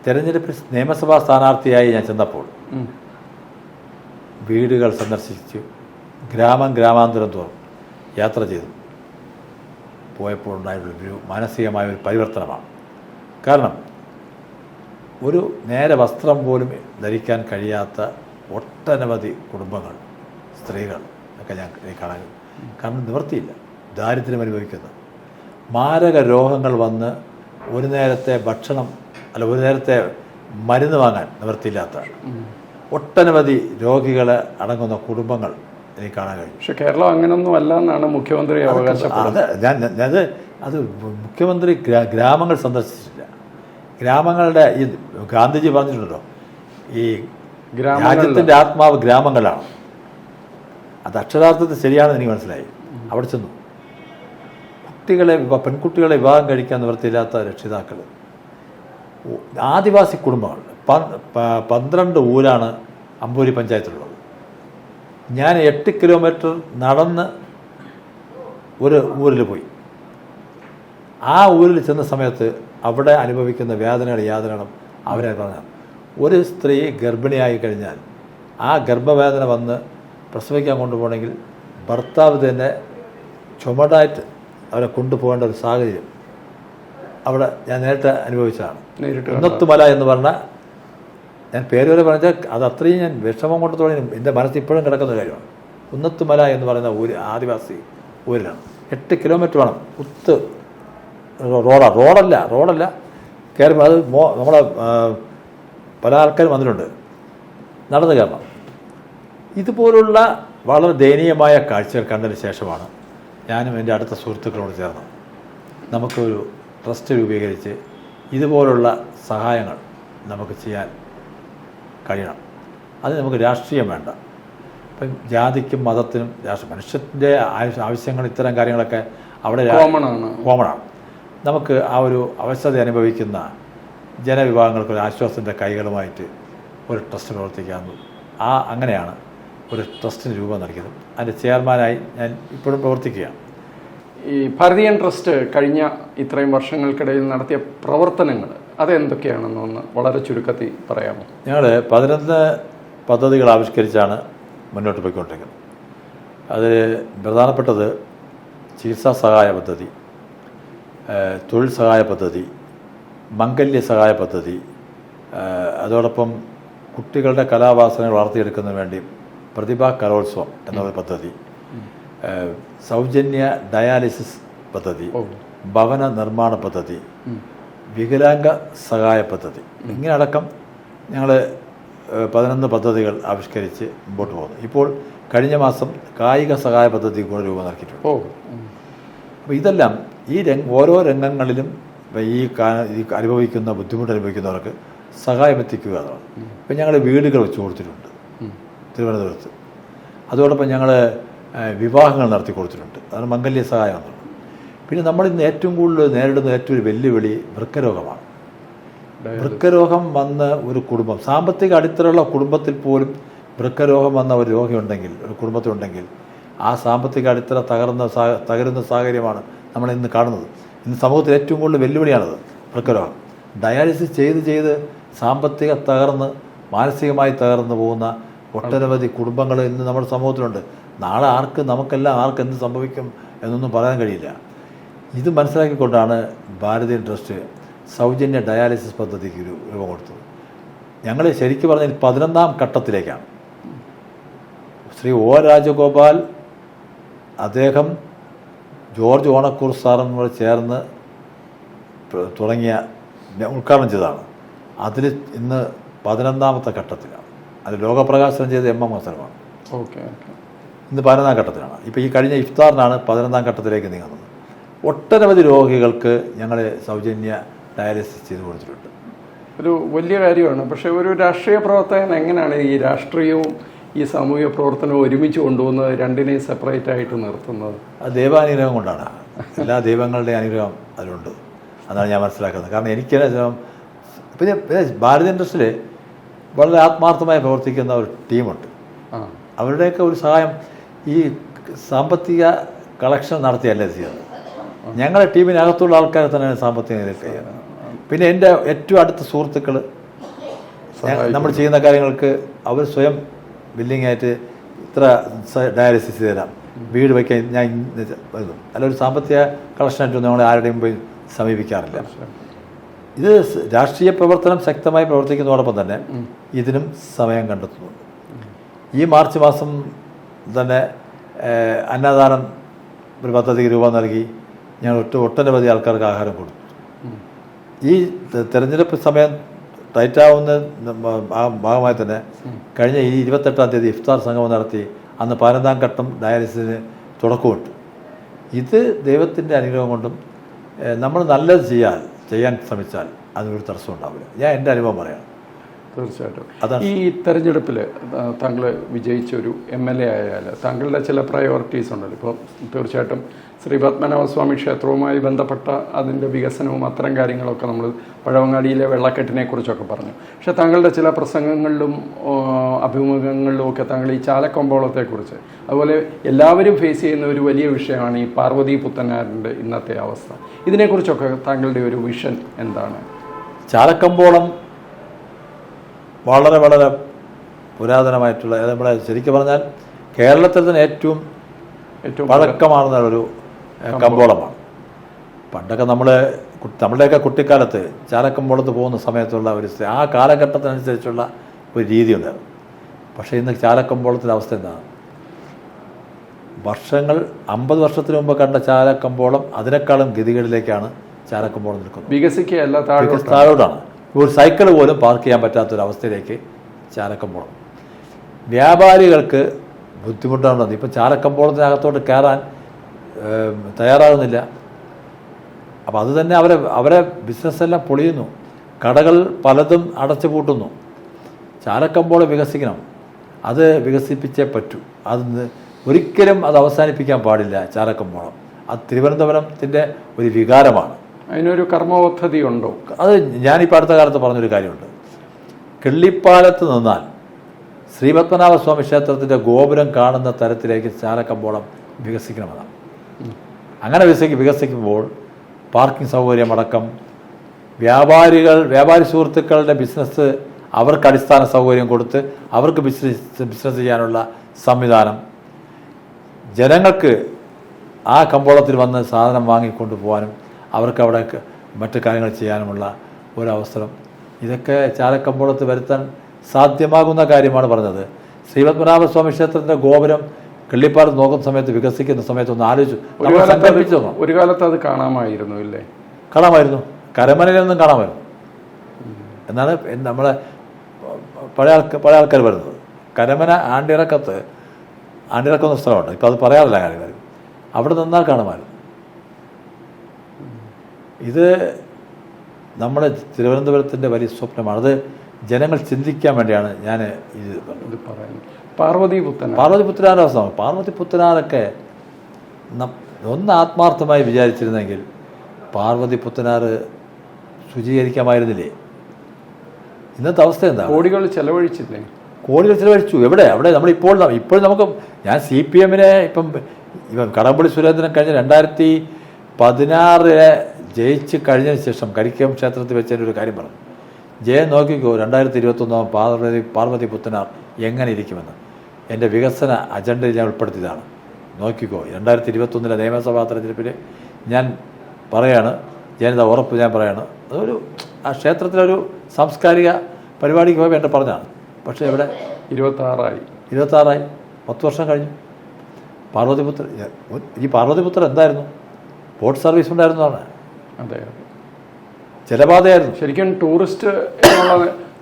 തെരഞ്ഞെടുപ്പിൽ നിയമസഭാ സ്ഥാനാർത്ഥിയായി ഞാൻ ചെന്നപ്പോൾ വീടുകൾ സന്ദർശിച്ചു, ഗ്രാമാന്തരം തോറും യാത്ര ചെയ്തു പോയപ്പോൾ ഉണ്ടായിട്ടുള്ളൊരു മാനസികമായ ഒരു പരിവർത്തനമാണ്. കാരണം ഒരു നേരെ വസ്ത്രം പോലും ധരിക്കാൻ കഴിയാത്ത ഒട്ടനവധി കുടുംബങ്ങൾ, സ്ത്രീകൾ ഒക്കെ ഞാൻ കാണാൻ, കാരണം നിവൃത്തിയില്ല, ദാരിദ്ര്യം അനുഭവിക്കുന്നു, മാരക രോഗങ്ങൾ വന്ന് ഒരു നേരത്തെ ഭക്ഷണം ഒരു നേരത്തെ മരുന്ന് വാങ്ങാൻ നിവൃത്തിയില്ലാത്ത ഒട്ടനവധി രോഗികളെ അടങ്ങുന്ന കുടുംബങ്ങൾ എനിക്ക് കാണാൻ കഴിഞ്ഞു. പക്ഷെ കേരളം അങ്ങനൊന്നും അല്ല എന്നാണ് മുഖ്യമന്ത്രി അവകാശപ്പെടുന്നത്. അത് മുഖ്യമന്ത്രി ഗ്രാമങ്ങൾ സന്ദർശിച്ചിട്ടില്ല. ഗ്രാമങ്ങളുടെ ഈ ഗാന്ധിജി പറഞ്ഞിട്ടുണ്ടല്ലോ, ഈ രാജ്യത്തിൻ്റെ ആത്മാവ് ഗ്രാമങ്ങളാണ്. അത് അക്ഷരാർത്ഥത്തിൽ ശരിയാണെന്ന് എനിക്ക് മനസ്സിലായി. അവിടെ ചെന്നു പെൺകുട്ടികളെ വിവാഹം കഴിക്കാൻ നിവൃത്തിയില്ലാത്ത രക്ഷിതാക്കൾ, ആദിവാസി കുടുംബങ്ങൾ, 12 ഊരാണ് അമ്പൂരി പഞ്ചായത്തിലുള്ളത്. ഞാൻ 8 കിലോമീറ്റർ നടന്ന് ഒരു ഊരിൽ പോയി. ആ ഊരിൽ ചെന്ന സമയത്ത് അവിടെ അനുഭവിക്കുന്ന യാതനകളും അവരെ പറഞ്ഞാൽ, ഒരു സ്ത്രീ ഗർഭിണിയായി കഴിഞ്ഞാൽ ആ ഗർഭവേദന വന്ന് പ്രസവിക്കാൻ കൊണ്ടുപോകണമെങ്കിൽ ഭർത്താവ് തന്നെ ചുമടായിട്ട് അവരെ കൊണ്ടുപോകേണ്ട ഒരു സാഹചര്യം അവിടെ ഞാൻ നേരിട്ട് അനുഭവിച്ചതാണ്. കുന്നത്തുമല എന്ന് പറഞ്ഞാൽ, ഞാൻ പേര് വരെ പറഞ്ഞാൽ അത് അത്രയും ഞാൻ വിഷമം കൊണ്ട് തുടങ്ങി എൻ്റെ മനസ്സിൽ ഇപ്പോഴും കിടക്കുന്ന കാര്യമാണ്. കുന്നത്തുമല എന്ന് പറയുന്ന ആദിവാസി ഊരിലാണ്. 8 കിലോമീറ്റർ വേണം. റോഡല്ല കയറുമ്പോൾ അത് നമ്മളെ പല ആൾക്കാരും വന്നിട്ടുണ്ട്, നടന്നു കയറണം. ഇതുപോലുള്ള വളരെ ദയനീയമായ കാഴ്ചകൾ കണ്ടതിന് ശേഷമാണ് ഞാനും എൻ്റെ അടുത്ത സുഹൃത്തുക്കളോട് ചേർന്ന് നമുക്കൊരു ട്രസ്റ്റ് രൂപീകരിച്ച് ഇതുപോലുള്ള സഹായങ്ങൾ നമുക്ക് ചെയ്യാൻ കഴിയണം. അത് നമുക്ക് രാഷ്ട്രീയം വേണ്ട. ഇപ്പം ജാതിക്കും മതത്തിനും മനുഷ്യൻ്റെ ആവശ്യങ്ങൾ ഇത്തരം കാര്യങ്ങളൊക്കെ അവിടെ കോമണാണ്. നമുക്ക് ആ ഒരു അവശത അനുഭവിക്കുന്ന ജനവിഭാഗങ്ങൾക്കൊരു ആശ്വാസത്തിൻ്റെ കൈകളുമായിട്ട് ഒരു ട്രസ്റ്റ് പ്രവർത്തിക്കാമെന്ന് അങ്ങനെയാണ് ഒരു ട്രസ്റ്റിന് രൂപം നൽകിയത്. അതിൻ്റെ ചെയർമാനായി ഞാൻ ഇപ്പോഴും പ്രവർത്തിക്കുകയാണ്. ഈ ഭാരതീയൻ ട്രസ്റ്റ് കഴിഞ്ഞ ഇത്രയും വർഷങ്ങൾക്കിടയിൽ നടത്തിയ പ്രവർത്തനങ്ങൾ അതെന്തൊക്കെയാണെന്നൊന്ന് വളരെ ചുരുക്കത്തിൽ പറയാമോ? ഞങ്ങൾ 11 പദ്ധതികൾ ആവിഷ്കരിച്ചാണ് മുന്നോട്ട് പോയിക്കൊണ്ടിരിക്കുന്നത്. അതിൽ പ്രധാനപ്പെട്ടത് ചികിത്സാ സഹായ പദ്ധതി, തൊഴിൽ സഹായ പദ്ധതി, മംഗല്യ സഹായ പദ്ധതി, അതോടൊപ്പം കുട്ടികളുടെ കലാവാസനകൾ വളർത്തിയെടുക്കുന്നതിന് വേണ്ടി പ്രതിഭാ കലോത്സവം എന്നൊരു പദ്ധതി, സൗജന്യ ഡയാലിസിസ് പദ്ധതി, ഭവന നിർമ്മാണ പദ്ധതി, വികലാംഗ സഹായ പദ്ധതി, ഇങ്ങനെ അടക്കം ഞങ്ങൾ 11 പദ്ധതികൾ ആവിഷ്കരിച്ച് മുമ്പോട്ട് പോകുന്നു. ഇപ്പോൾ കഴിഞ്ഞ മാസം കായിക സഹായ പദ്ധതി കൂടെ രൂപം നൽകിയിട്ടുണ്ട്. അപ്പോൾ ഇതെല്ലാം ഓരോ രംഗങ്ങളിലും ഈ ബുദ്ധിമുട്ട് അനുഭവിക്കുന്നവർക്ക് സഹായം എത്തിക്കുക എന്നാണ്. ഇപ്പം ഞങ്ങൾ വീടുകൾ വെച്ച് കൊടുത്തിട്ടുണ്ട് തിരുവനന്തപുരത്ത്. അതോടൊപ്പം ഞങ്ങൾ വിവാഹങ്ങൾ നടത്തി കൊടുത്തിട്ടുണ്ട്. അതാണ് മംഗല്യ സഹായം എന്നുള്ളത്. പിന്നെ നമ്മളിന്ന് ഏറ്റവും കൂടുതൽ നേരിടുന്ന ഏറ്റവും ഒരു വെല്ലുവിളി വൃക്കരോഗമാണ്. വൃക്കരോഗം വന്ന ഒരു കുടുംബം, സാമ്പത്തിക അടിത്തറയുള്ള കുടുംബത്തിൽ പോലും വൃക്കരോഗം വന്ന ഒരു രോഗിയുണ്ടെങ്കിൽ, ഒരു കുടുംബത്തിലുണ്ടെങ്കിൽ, ആ സാമ്പത്തിക അടിത്തറ തകരുന്ന സാഹചര്യമാണ് നമ്മൾ ഇന്ന് കാണുന്നത്. ഇന്ന് സമൂഹത്തിൽ ഏറ്റവും കൂടുതൽ വെല്ലുവിളിയാണത് വൃക്കരോഗം. ഡയാലിസിസ് ചെയ്ത് സാമ്പത്തിക മാനസികമായി തകർന്നു പോകുന്ന ഒട്ടനവധി കുടുംബങ്ങൾ ഇന്ന് നമ്മുടെ സമൂഹത്തിലുണ്ട്. നാളെ നമുക്കെല്ലാം ആർക്ക് എന്ത് സംഭവിക്കും എന്നൊന്നും പറയാൻ കഴിയില്ല. ഇത് മനസ്സിലാക്കിക്കൊണ്ടാണ് ഭാരതീയ ട്രസ്റ്റ് സൗജന്യ ഡയാലിസിസ് പദ്ധതിക്ക് രൂപം കൊടുത്തത്. ഞങ്ങൾ ശരിക്കും പറഞ്ഞാൽ 11ാം ഘട്ടത്തിലേക്കാണ്. ശ്രീ ഒ രാജഗോപാൽ അദ്ദേഹം ജോർജ് ഓണക്കൂർ സാറും കൂടെ ചേർന്ന് തുടങ്ങിയ ഉദ്ഘാടനം ചെയ്തതാണ്. അതിൽ ഇന്ന് 11ാമത്തെ ഘട്ടത്തിലാണ്. അത് ലോകപ്രകാശനം ചെയ്ത MM അവസരമാണ്. ഓക്കെ. ഇന്ന് 11ാം ഘട്ടത്തിലാണ്. ഇപ്പോൾ ഈ കഴിഞ്ഞ ഇഫ്താറിനാണ് 11ാം ഘട്ടത്തിലേക്ക് നീങ്ങുന്നത്. ഒട്ടനവധി രോഗികൾക്ക് ഞങ്ങൾ സൗജന്യ ഡയാലിസിസ് ചെയ്ത് കൊടുത്തിട്ടുണ്ട്. ഒരു വലിയ കാര്യമാണ്. പക്ഷേ ഒരു രാഷ്ട്രീയ പ്രവർത്തകൻ എങ്ങനെയാണ് ഈ രാഷ്ട്രീയവും ഈ സാമൂഹിക പ്രവർത്തനവും ഒരുമിച്ച് കൊണ്ടുപോകുന്നത്, രണ്ടിനെയും സെപ്പറേറ്റ് ആയിട്ട് നിർത്തുന്നത്? അത് ദൈവാനുഗ്രഹം കൊണ്ടാണ്. എല്ലാ ദൈവങ്ങളുടെയും അനുഗ്രഹം അതിലുണ്ട്. അതാണ് ഞാൻ മനസ്സിലാക്കുന്നത്. കാരണം എനിക്ക് പിന്നെ ഭാരതീയ ട്രസ്റ്റിൽ വളരെ ആത്മാർത്ഥമായി പ്രവർത്തിക്കുന്ന ഒരു ടീമുണ്ട്. അവരുടെയൊക്കെ ഒരു സഹായം ഈ സാമ്പത്തിക കളക്ഷൻ നടത്തിയല്ല ചെയ്യുന്നത്. ഞങ്ങളുടെ ടീമിനകത്തുള്ള ആൾക്കാരെ തന്നെയാണ് സാമ്പത്തിക നിലയിൽ ചെയ്യുന്നത്. പിന്നെ എൻ്റെ ഏറ്റവും അടുത്ത സുഹൃത്തുക്കൾ നമ്മൾ ചെയ്യുന്ന കാര്യങ്ങൾക്ക് അവർ സ്വയം ബില്ലിങ്ങായിട്ട് ഇത്ര ഡയാലിസിസ് തരാം, വീട് വയ്ക്കാൻ ഞാൻ വരുന്നു. അല്ല, ഒരു സാമ്പത്തിക കളക്ഷനായിട്ട് നമ്മൾ ആരുടെയും പോയി സമീപിക്കാറില്ല. ഇത് രാഷ്ട്രീയ പ്രവർത്തനം ശക്തമായി പ്രവർത്തിക്കുന്നതോടൊപ്പം തന്നെ ഇതിനും സമയം കണ്ടെത്തുന്നുണ്ട്. ഈ മാർച്ച് മാസം തന്നെ അന്നദാനം ഒരു പദ്ധതിക്ക് രൂപ നൽകി ഞങ്ങൾ ഒട്ടനവധി ആൾക്കാർക്ക് ആഹാരം കൊടുത്തു. ഈ തെരഞ്ഞെടുപ്പ് സമയം ടൈറ്റാവുന്ന ഭാഗമായി തന്നെ കഴിഞ്ഞ ഈ 28ാം തീയതി ഇഫ്താർ സംഗമം നടത്തി അന്ന് 11ാം ഘട്ടം ഡയാലിസിന് തുടക്കമുണ്ട്. ഇത് ദൈവത്തിൻ്റെ അനുഗ്രഹം കൊണ്ടും നമ്മൾ നല്ലത് ചെയ്യാൻ ശ്രമിച്ചാൽ അതിനൊരു തടസ്സം ഉണ്ടാവില്ല. ഞാൻ എൻ്റെ അനുഭവം പറയാം. തീർച്ചയായിട്ടും ഈ തെരഞ്ഞെടുപ്പിൽ താങ്കൾ വിജയിച്ചൊരു MLA ആയാൽ താങ്കളുടെ ചില പ്രയോറിറ്റീസ് ഉണ്ടല്ലോ. ഇപ്പോൾ തീർച്ചയായിട്ടും ശ്രീ പത്മനാഭസ്വാമി ക്ഷേത്രവുമായി ബന്ധപ്പെട്ട അതിൻ്റെ വികസനവും അത്തരം കാര്യങ്ങളൊക്കെ നമ്മൾ പഴവങ്ങാടിയിലെ വെള്ളക്കെട്ടിനെ കുറിച്ചൊക്കെ പറഞ്ഞു. പക്ഷേ താങ്കളുടെ ചില പ്രസംഗങ്ങളിലും അഭിമുഖങ്ങളിലും ഒക്കെ താങ്കൾ ഈ ചാലക്കമ്പോളത്തെക്കുറിച്ച്, അതുപോലെ എല്ലാവരും ഫേസ് ചെയ്യുന്ന ഒരു വലിയ വിഷയമാണ് ഈ പാർവതി പുത്തനാറിൻ്റെ ഇന്നത്തെ അവസ്ഥ. ഇതിനെക്കുറിച്ചൊക്കെ താങ്കളുടെ ഒരു വിഷൻ എന്താണ്? ചാലക്കമ്പോളം വളരെ വളരെ പുരാതനമായിട്ടുള്ള, നമ്മളെ ശരിക്കും പറഞ്ഞാൽ കേരളത്തിൽ തന്നെ ഏറ്റവും പഴക്കമാർന്ന ഒരു കമ്പോളമാണ്. പണ്ടൊക്കെ നമ്മളുടെയൊക്കെ കുട്ടിക്കാലത്ത് ചാലക്കമ്പോളത്ത് പോകുന്ന സമയത്തുള്ള ഒരു ആ കാലഘട്ടത്തിനനുസരിച്ചുള്ള ഒരു രീതി ഉണ്ടായിരുന്നു. പക്ഷേ ഇന്ന് ചാലക്കമ്പോളത്തിൻ്റെ അവസ്ഥ എന്താണ്? വർഷങ്ങൾ 50 വർഷത്തിന് മുമ്പ് കണ്ട ചാലക്കമ്പോളം അതിനേക്കാളും ഗതികളിലേക്കാണ് ചാലക്കമ്പോളം നിൽക്കുന്നത്. വികസിക്കുകയല്ല, താഴോട്ടാണ്. ഒരു സൈക്കിൾ പോലും പാർക്ക് ചെയ്യാൻ പറ്റാത്തൊരവസ്ഥയിലേക്ക് ചാലക്കമ്പോളം. വ്യാപാരികൾക്ക് ബുദ്ധിമുട്ടാണുള്ളത്. ഇപ്പം ചാലക്കമ്പോളത്തിനകത്തോട്ട് കയറാൻ തയ്യാറാകുന്നില്ല. അപ്പോൾ അത് തന്നെ അവരെ ബിസിനസ്സെല്ലാം പൊളിയുന്നു. കടകൾ പലതും അടച്ചു പൂട്ടുന്നു. ചാലക്കമ്പോളം വികസിക്കണം. അത് വികസിപ്പിച്ചേ പറ്റൂ. ഒരിക്കലും അത് അവസാനിപ്പിക്കാൻ പാടില്ല. ചാലക്കമ്പോളം അത് തിരുവനന്തപുരത്തിൻ്റെ ഒരു വികാരമാണ്. അതിനൊരു കർമ്മപദ്ധതി ഉണ്ടോ? അത് ഞാനിപ്പോൾ അടുത്ത കാലത്ത് പറഞ്ഞൊരു കാര്യമുണ്ട്. കിള്ളിപ്പാലത്ത് നിന്നാൽ ശ്രീപത്മനാഭസ്വാമി ക്ഷേത്രത്തിൻ്റെ ഗോപുരം കാണുന്ന തരത്തിലേക്ക് ചാലക്കമ്പോളം വികസിക്കണമെന്നാണ്. അങ്ങനെ വികസിക്കുമ്പോൾ പാർക്കിംഗ് സൗകര്യമടക്കം വ്യാപാരി സുഹൃത്തുക്കളുടെ ബിസിനസ് അവർക്ക് അടിസ്ഥാന സൗകര്യം കൊടുത്ത് അവർക്ക് ബിസിനസ് ചെയ്യാനുള്ള സംവിധാനം, ജനങ്ങൾക്ക് ആ കമ്പോളത്തിൽ വന്ന് സാധനം വാങ്ങിക്കൊണ്ടു പോകാനും അവർക്ക് അവിടെ മറ്റു കാര്യങ്ങൾ ചെയ്യാനുമുള്ള ഒരവസരം, ഇതൊക്കെ ചാലക്കമ്പോളത്ത് വരുത്താൻ സാധ്യമാകുന്ന കാര്യമാണ് പറഞ്ഞത്. ശ്രീപത്മനാഭസ്വാമി ക്ഷേത്രത്തിൻ്റെ ഗോപുരം കിള്ളിപ്പാലത്ത് നോക്കുന്ന സമയത്ത്, വികസിക്കുന്ന സമയത്ത് ഒന്ന് ആലോചിച്ചു. ഒരു കാലത്ത് അത് കാണാമായിരുന്നു ഇല്ലേ? കാണാമായിരുന്നു. കരമനയിൽ നിന്നും കാണാമായിരുന്നു എന്നാണ് നമ്മളെ പഴയ ആൾക്കാർ വരുന്നത്. കരമന ആണ്ടിറക്കുന്ന സ്ഥലമുണ്ട്. ഇപ്പം അത് പറയാറില്ല കാര്യങ്ങൾ. അവിടെ നിന്നാൽ കാണുമായിരുന്നു. ഇത് നമ്മുടെ തിരുവനന്തപുരത്തിൻ്റെ വലിയ സ്വപ്നമാണ്. അത് ജനങ്ങൾ ചിന്തിക്കാൻ വേണ്ടിയാണ് ഞാൻ ഇത് പറയുന്നത്. പാർവതി പുത്തനാരുടെ അവസ്ഥ. പാർവതി പുത്തനാറൊക്കെ ഒന്ന് ആത്മാർത്ഥമായി വിചാരിച്ചിരുന്നെങ്കിൽ പാർവതി പുത്തനാറ് ശുചീകരിക്കാമായിരുന്നില്ലേ? ഇന്നത്തെ അവസ്ഥ എന്താ? കോടികൾ ചെലവഴിച്ചില്ലേ? കോടികൾ ചെലവഴിച്ചു. എവിടെ? അവിടെ ഇപ്പോൾ നമുക്ക് ഞാൻ CPM-നെ ഇപ്പം കടമ്പള്ളി സുരേന്ദ്രൻ കഴിഞ്ഞ 2016 ജയിച്ച് കഴിഞ്ഞതിന് ശേഷം കരിക്കം ക്ഷേത്രത്തിൽ വെച്ചതിൻ്റെ ഒരു കാര്യം പറഞ്ഞു. ജയം നോക്കിക്കോ, 2021 പാർവതി പുത്തനാർ എങ്ങനെ ഇരിക്കുമെന്ന് എൻ്റെ വികസന അജണ്ടയിൽ ഞാൻ ഉൾപ്പെടുത്തിയതാണ്. നോക്കിക്കോ, 2021 നിയമസഭാ തെരഞ്ഞെടുപ്പിൽ ഞാൻ പറയാണ്, ജനത ഉറപ്പ് ഞാൻ പറയാണ്. അതൊരു ആ ക്ഷേത്രത്തിലൊരു സാംസ്കാരിക പരിപാടിക്ക് പോയി വേണ്ട പറഞ്ഞാണ്. പക്ഷേ ഇവിടെ 26 10 വർഷം കഴിഞ്ഞു. പാർവതിപുത്ര ഈ പാർവതിപുത്ര എന്തായിരുന്നു? ബോട്ട് സർവീസ് ഉണ്ടായിരുന്നതാണ്. അതെ, ജലപാതയായിരുന്നു. ശരിക്കും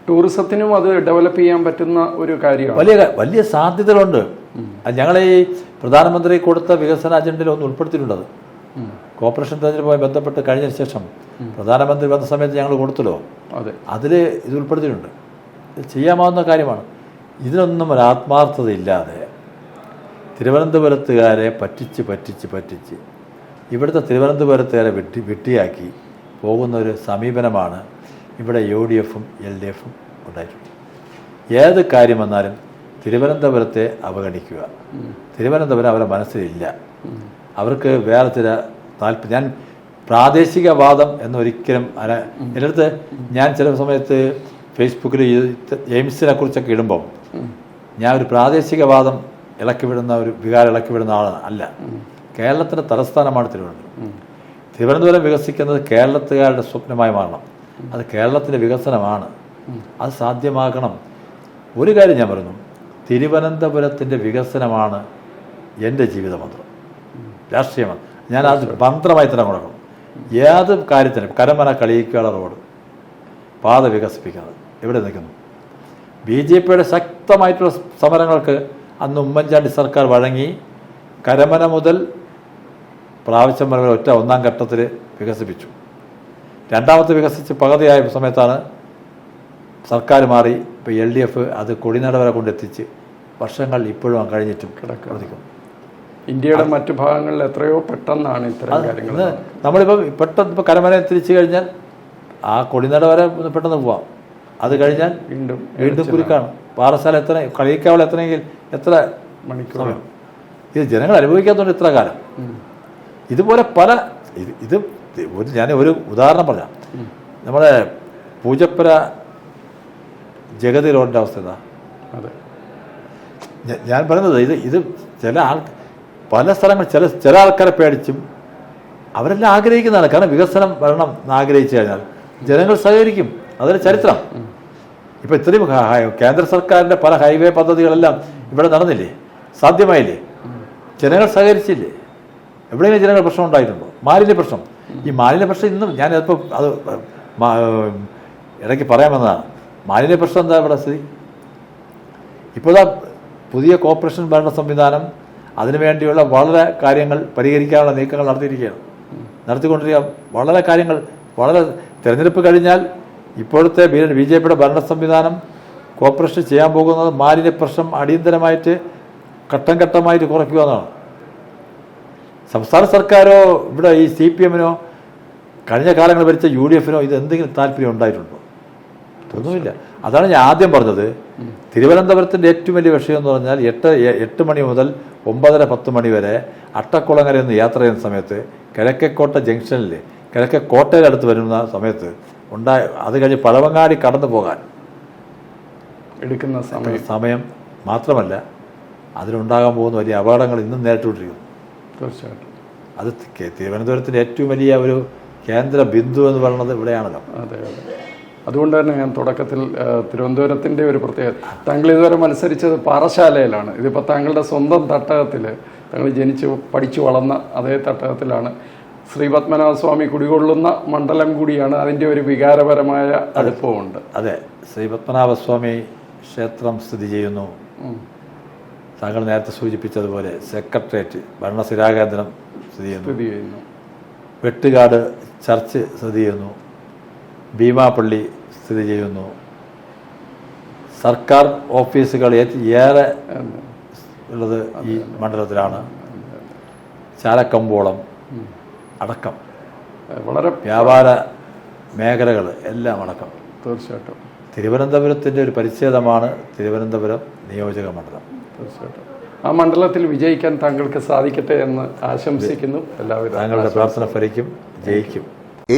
ടൂറിസത്തിനും അത് ഡെവലപ്പ് ചെയ്യാൻ പറ്റുന്ന ഒരു കാര്യമാണ്. വലിയ സാധ്യതകളുണ്ട്. ഞങ്ങൾ ഈ പ്രധാനമന്ത്രി കൊടുത്ത വികസന അജണ്ടയിൽ ഒന്ന് ഉൾപ്പെടുത്തിയിട്ടുണ്ടത്. കോർപ്പറേഷൻ തെരഞ്ഞെടുപ്പുമായി ബന്ധപ്പെട്ട് കഴിഞ്ഞതിന് ശേഷം പ്രധാനമന്ത്രി വന്ന സമയത്ത് ഞങ്ങൾ കൊടുത്തല്ലോ, അതിൽ ഇത് ഉൾപ്പെടുത്തിയിട്ടുണ്ട്. ഇത് ചെയ്യാമാവുന്ന കാര്യമാണ്. ഇതിനൊന്നും ഒരു ആത്മാർത്ഥതയില്ലാതെ തിരുവനന്തപുരത്തുകാരെ പറ്റിച്ച് ഇവിടുത്തെ തിരുവനന്തപുരത്തുകാരെ വെട്ടിയാക്കി പോകുന്ന ഒരു സമീപനമാണ് ഇവിടെ UDFും LDFും ഉണ്ടായിട്ടുണ്ട്. ഏത് കാര്യം വന്നാലും തിരുവനന്തപുരത്തെ അവഗണിക്കുക. തിരുവനന്തപുരം അവരുടെ മനസ്സിലില്ല. അവർക്ക് വേറെ ചില താല്പര്യം. ഞാൻ പ്രാദേശികവാദം എന്നൊരിക്കലും എൻ്റെ അടുത്ത് ഞാൻ ചില സമയത്ത് ഫേസ്ബുക്കിൽ എയിംസിനെ കുറിച്ചൊക്കെ ഇടുമ്പം ഞാൻ ഒരു പ്രാദേശികവാദം ഇളക്കിവിടുന്ന ഒരു വികാരം ഇളക്കിവിടുന്ന അല്ല. കേരളത്തിൻ്റെ തലസ്ഥാനമാണ് തിരുവനന്തപുരം. തിരുവനന്തപുരം വികസിക്കുന്നത് കേരളത്തുകാരുടെ സ്വപ്നമായി മാറണം. അത് കേരളത്തിൻ്റെ വികസനമാണ്. അത് സാധ്യമാക്കണം. ഒരു കാര്യം ഞാൻ പറഞ്ഞു, തിരുവനന്തപുരത്തിൻ്റെ വികസനമാണ് എൻ്റെ ജീവിതമന്ത്രം, രാഷ്ട്രീയമാണ്. ഞാൻ അത് മന്ത്രമായി തന്നെ കൊടുക്കണം. ഏത് കാര്യത്തിനും കരമന കളിയിക്കാള റോഡ് പാത വികസിപ്പിക്കുന്നത് എവിടെ നിൽക്കുന്നു? BJPയുടെ ശക്തമായിട്ടുള്ള സമരങ്ങൾക്ക് അന്ന് ഉമ്മൻചാണ്ടി സർക്കാർ വഴങ്ങി കരമന മുതൽ പ്രാവശ്യം വരെ ഒന്നാം ഘട്ടത്തിൽ വികസിപ്പിച്ചു. രണ്ടാമത്തെ വികസിച്ച് പകുതിയായ സമയത്താണ് സർക്കാർ മാറി. ഇപ്പോൾ LDF അത് കൊടിനട വരെ കൊണ്ടെത്തിച്ച് വർഷങ്ങൾ ഇപ്പോഴും കഴിഞ്ഞിട്ടും കിടക്കും. ഇന്ത്യയുടെ മറ്റു ഭാഗങ്ങളിൽ എത്രയോ പെട്ടെന്നാണ് ഇത്തരം കാര്യങ്ങൾ. നമ്മളിപ്പോൾ പെട്ടെന്ന് ഇപ്പോൾ കരമന തിരിച്ചു കഴിഞ്ഞാൽ ആ കൊടിനട വരെ പെട്ടെന്ന് പോവാം. അത് കഴിഞ്ഞാൽ വീണ്ടും കുരുക്കാണ്. പാറശാല കളിയിക്കാവൾ എത്തണമെങ്കിൽ എത്ര മണിക്കൂർ? ഇത് ജനങ്ങൾ അനുഭവിക്കാത്തതുകൊണ്ട് ഇത്ര കാലം. ഇതുപോലെ പല ഞാൻ ഒരു ഉദാഹരണം പറയാം. നമ്മുടെ പൂജപ്പുര ജഗതി റോഡിൻ്റെ അവസ്ഥ എന്താ? ഞാൻ പറയുന്നത് ഇത് ചില പല സ്ഥലങ്ങൾ ചില ആൾക്കാരെ പേടിച്ചും അവരെല്ലാം ആഗ്രഹിക്കുന്നതാണ്. കാരണം വികസനം വരണം എന്ന് ആഗ്രഹിച്ചു കഴിഞ്ഞാൽ ജനങ്ങൾ സഹകരിക്കും. അതൊരു ചരിത്രം. ഇപ്പം ഇത്രയും കേന്ദ്ര സർക്കാരിൻ്റെ പല ഹൈവേ പദ്ധതികളെല്ലാം ഇവിടെ നടന്നില്ലേ, സാധ്യമായില്ലേ? ജനങ്ങൾ സഹകരിച്ചില്ലേ? എവിടെയെങ്കിലും ജനങ്ങൾ പ്രശ്നം ഉണ്ടായിട്ടുണ്ടോ? മാലിന്യ പ്രശ്നം, ഈ മാലിന്യ പ്രശ്നം ഇന്നും ഞാൻ ചിലപ്പോൾ അത് ഇടയ്ക്ക് പറയാമെന്നതാണ്. മാലിന്യ പ്രശ്നം എന്താ ഇവിടെ സ്ഥിതി? ഇപ്പോഴാ പുതിയ കോർപ്പറേഷൻ ഭരണ സംവിധാനം അതിനുവേണ്ടിയുള്ള വളരെ കാര്യങ്ങൾ പരിഹരിക്കാനുള്ള നീക്കങ്ങൾ നടത്തിക്കൊണ്ടിരിക്കുക. വളരെ കാര്യങ്ങൾ തിരഞ്ഞെടുപ്പ് കഴിഞ്ഞാൽ ഇപ്പോഴത്തെ BJPയുടെ ഭരണ സംവിധാനം കോർപ്പറേഷൻ ചെയ്യാൻ പോകുന്നത് മാലിന്യ പ്രശ്നം അടിയന്തരമായിട്ട് ഘട്ടം ഘട്ടമായിട്ട് കുറയ്ക്കുക എന്നാണ്. സംസ്ഥാന സർക്കാരോ ഇവിടെ ഈ CPMനോ കഴിഞ്ഞ കാലങ്ങൾ ഭരിച്ച UDFനോ ഇത് എന്തെങ്കിലും താല്പര്യം ഉണ്ടായിട്ടുണ്ടോ? ഒന്നുമില്ല. അതാണ് ഞാൻ ആദ്യം പറഞ്ഞത്. തിരുവനന്തപുരത്തിൻ്റെ ഏറ്റവും വലിയ വിഷയം എന്ന് പറഞ്ഞാൽ 8 മണി മുതൽ 9:30-10 മണി വരെ അട്ടക്കുളങ്ങര എന്ന് യാത്ര ചെയ്യുന്ന സമയത്ത് കിഴക്കേക്കോട്ട ജംഗ്ഷനിൽ കിഴക്കേക്കോട്ടയിലടുത്ത് വരുന്ന സമയത്ത് അത് കഴിഞ്ഞ് പഴവങ്ങാടി കടന്നു പോകാൻ എടുക്കുന്ന സമയം മാത്രമല്ല, അതിലുണ്ടാകാൻ പോകുന്ന വലിയ അപകടങ്ങൾ ഇന്നും നേരിട്ടുകൊണ്ടിരിക്കുന്നു. തീർച്ചയായിട്ടും അത് തിരുവനന്തപുരത്തിൻ്റെ ഏറ്റവും വലിയ ഒരു കേന്ദ്ര ബിന്ദു എന്ന് പറയുന്നത് ഇവിടെയാണല്ലോ. അതെ. അതുകൊണ്ട് തന്നെ ഞാൻ തുടക്കത്തിൽ തിരുവനന്തപുരത്തിൻ്റെ ഒരു പ്രത്യേകത, താങ്കൾ ഇതുവരെ മത്സരിച്ചത് പാറശാലയിലാണ്. ഇതിപ്പോൾ താങ്കളുടെ സ്വന്തം തട്ടകത്തിൽ താങ്കൾ ജനിച്ച് പഠിച്ചു വളർന്ന അതേ തട്ടകത്തിലാണ്. ശ്രീ പത്മനാഭസ്വാമി കുടികൊള്ളുന്ന മണ്ഡലം കൂടിയാണ്. അതിൻ്റെ ഒരു വികാരപരമായ അടുപ്പമുണ്ട്. അതെ, ശ്രീ പത്മനാഭസ്വാമി ക്ഷേത്രം സ്ഥിതി ചെയ്യുന്നു. താങ്കൾ നേരത്തെ സൂചിപ്പിച്ചതുപോലെ സെക്രട്ടേറിയറ്റ് ഭരണസിരാകേന്ദ്രം സ്ഥിതി ചെയ്യുന്നു. വെട്ടുകാട് ചർച്ച് സ്ഥിതി ചെയ്യുന്നു. ഭീമാപ്പള്ളി സ്ഥിതി ചെയ്യുന്നു. സർക്കാർ ഓഫീസുകൾ ഏറെ ഉള്ളത് ഈ മണ്ഡലത്തിലാണ്. ചാലക്കമ്പോളം അടക്കം വളരെ വ്യാപാര മേഖലകൾ എല്ലാം അടക്കം. തീർച്ചയായിട്ടും തിരുവനന്തപുരത്തിൻ്റെ ഒരു പരിച്ഛേദമാണ് തിരുവനന്തപുരം നിയോജക മണ്ഡലം. തീർച്ചയായിട്ടും ആ മണ്ഡലത്തിൽ വിജയിക്കാൻ താങ്കൾക്ക് സാധിക്കട്ടെ എന്ന് ആശംസിക്കുന്നു. എല്ലാവരും താങ്കളുടെ പ്രാർത്ഥന ഫലിക്കും, ജയിക്കും.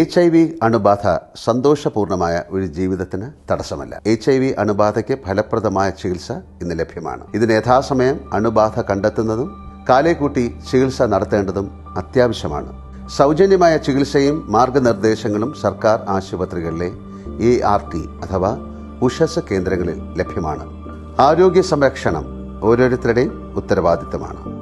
HIV അണുബാധ സന്തോഷപൂർണമായ ഒരു ജീവിതത്തിന് തടസ്സമല്ല. HIV അണുബാധയ്ക്ക് ഫലപ്രദമായ ചികിത്സ ഇന്ന് ലഭ്യമാണ്. ഇതിന് യഥാസമയം അണുബാധ കണ്ടെത്തുന്നതും കാലേക്കൂട്ടി ചികിത്സ നടത്തേണ്ടതും അത്യാവശ്യമാണ്. സൗജന്യമായ ചികിത്സയും മാർഗനിർദ്ദേശങ്ങളും സർക്കാർ ആശുപത്രികളിലെ ART അഥവാ ഉഷസ് കേന്ദ്രങ്ങളിൽ ലഭ്യമാണ്. ആരോഗ്യ സംരക്ഷണം ഓരോരുത്തരുടെയും ഉത്തരവാദിത്തമാണ്.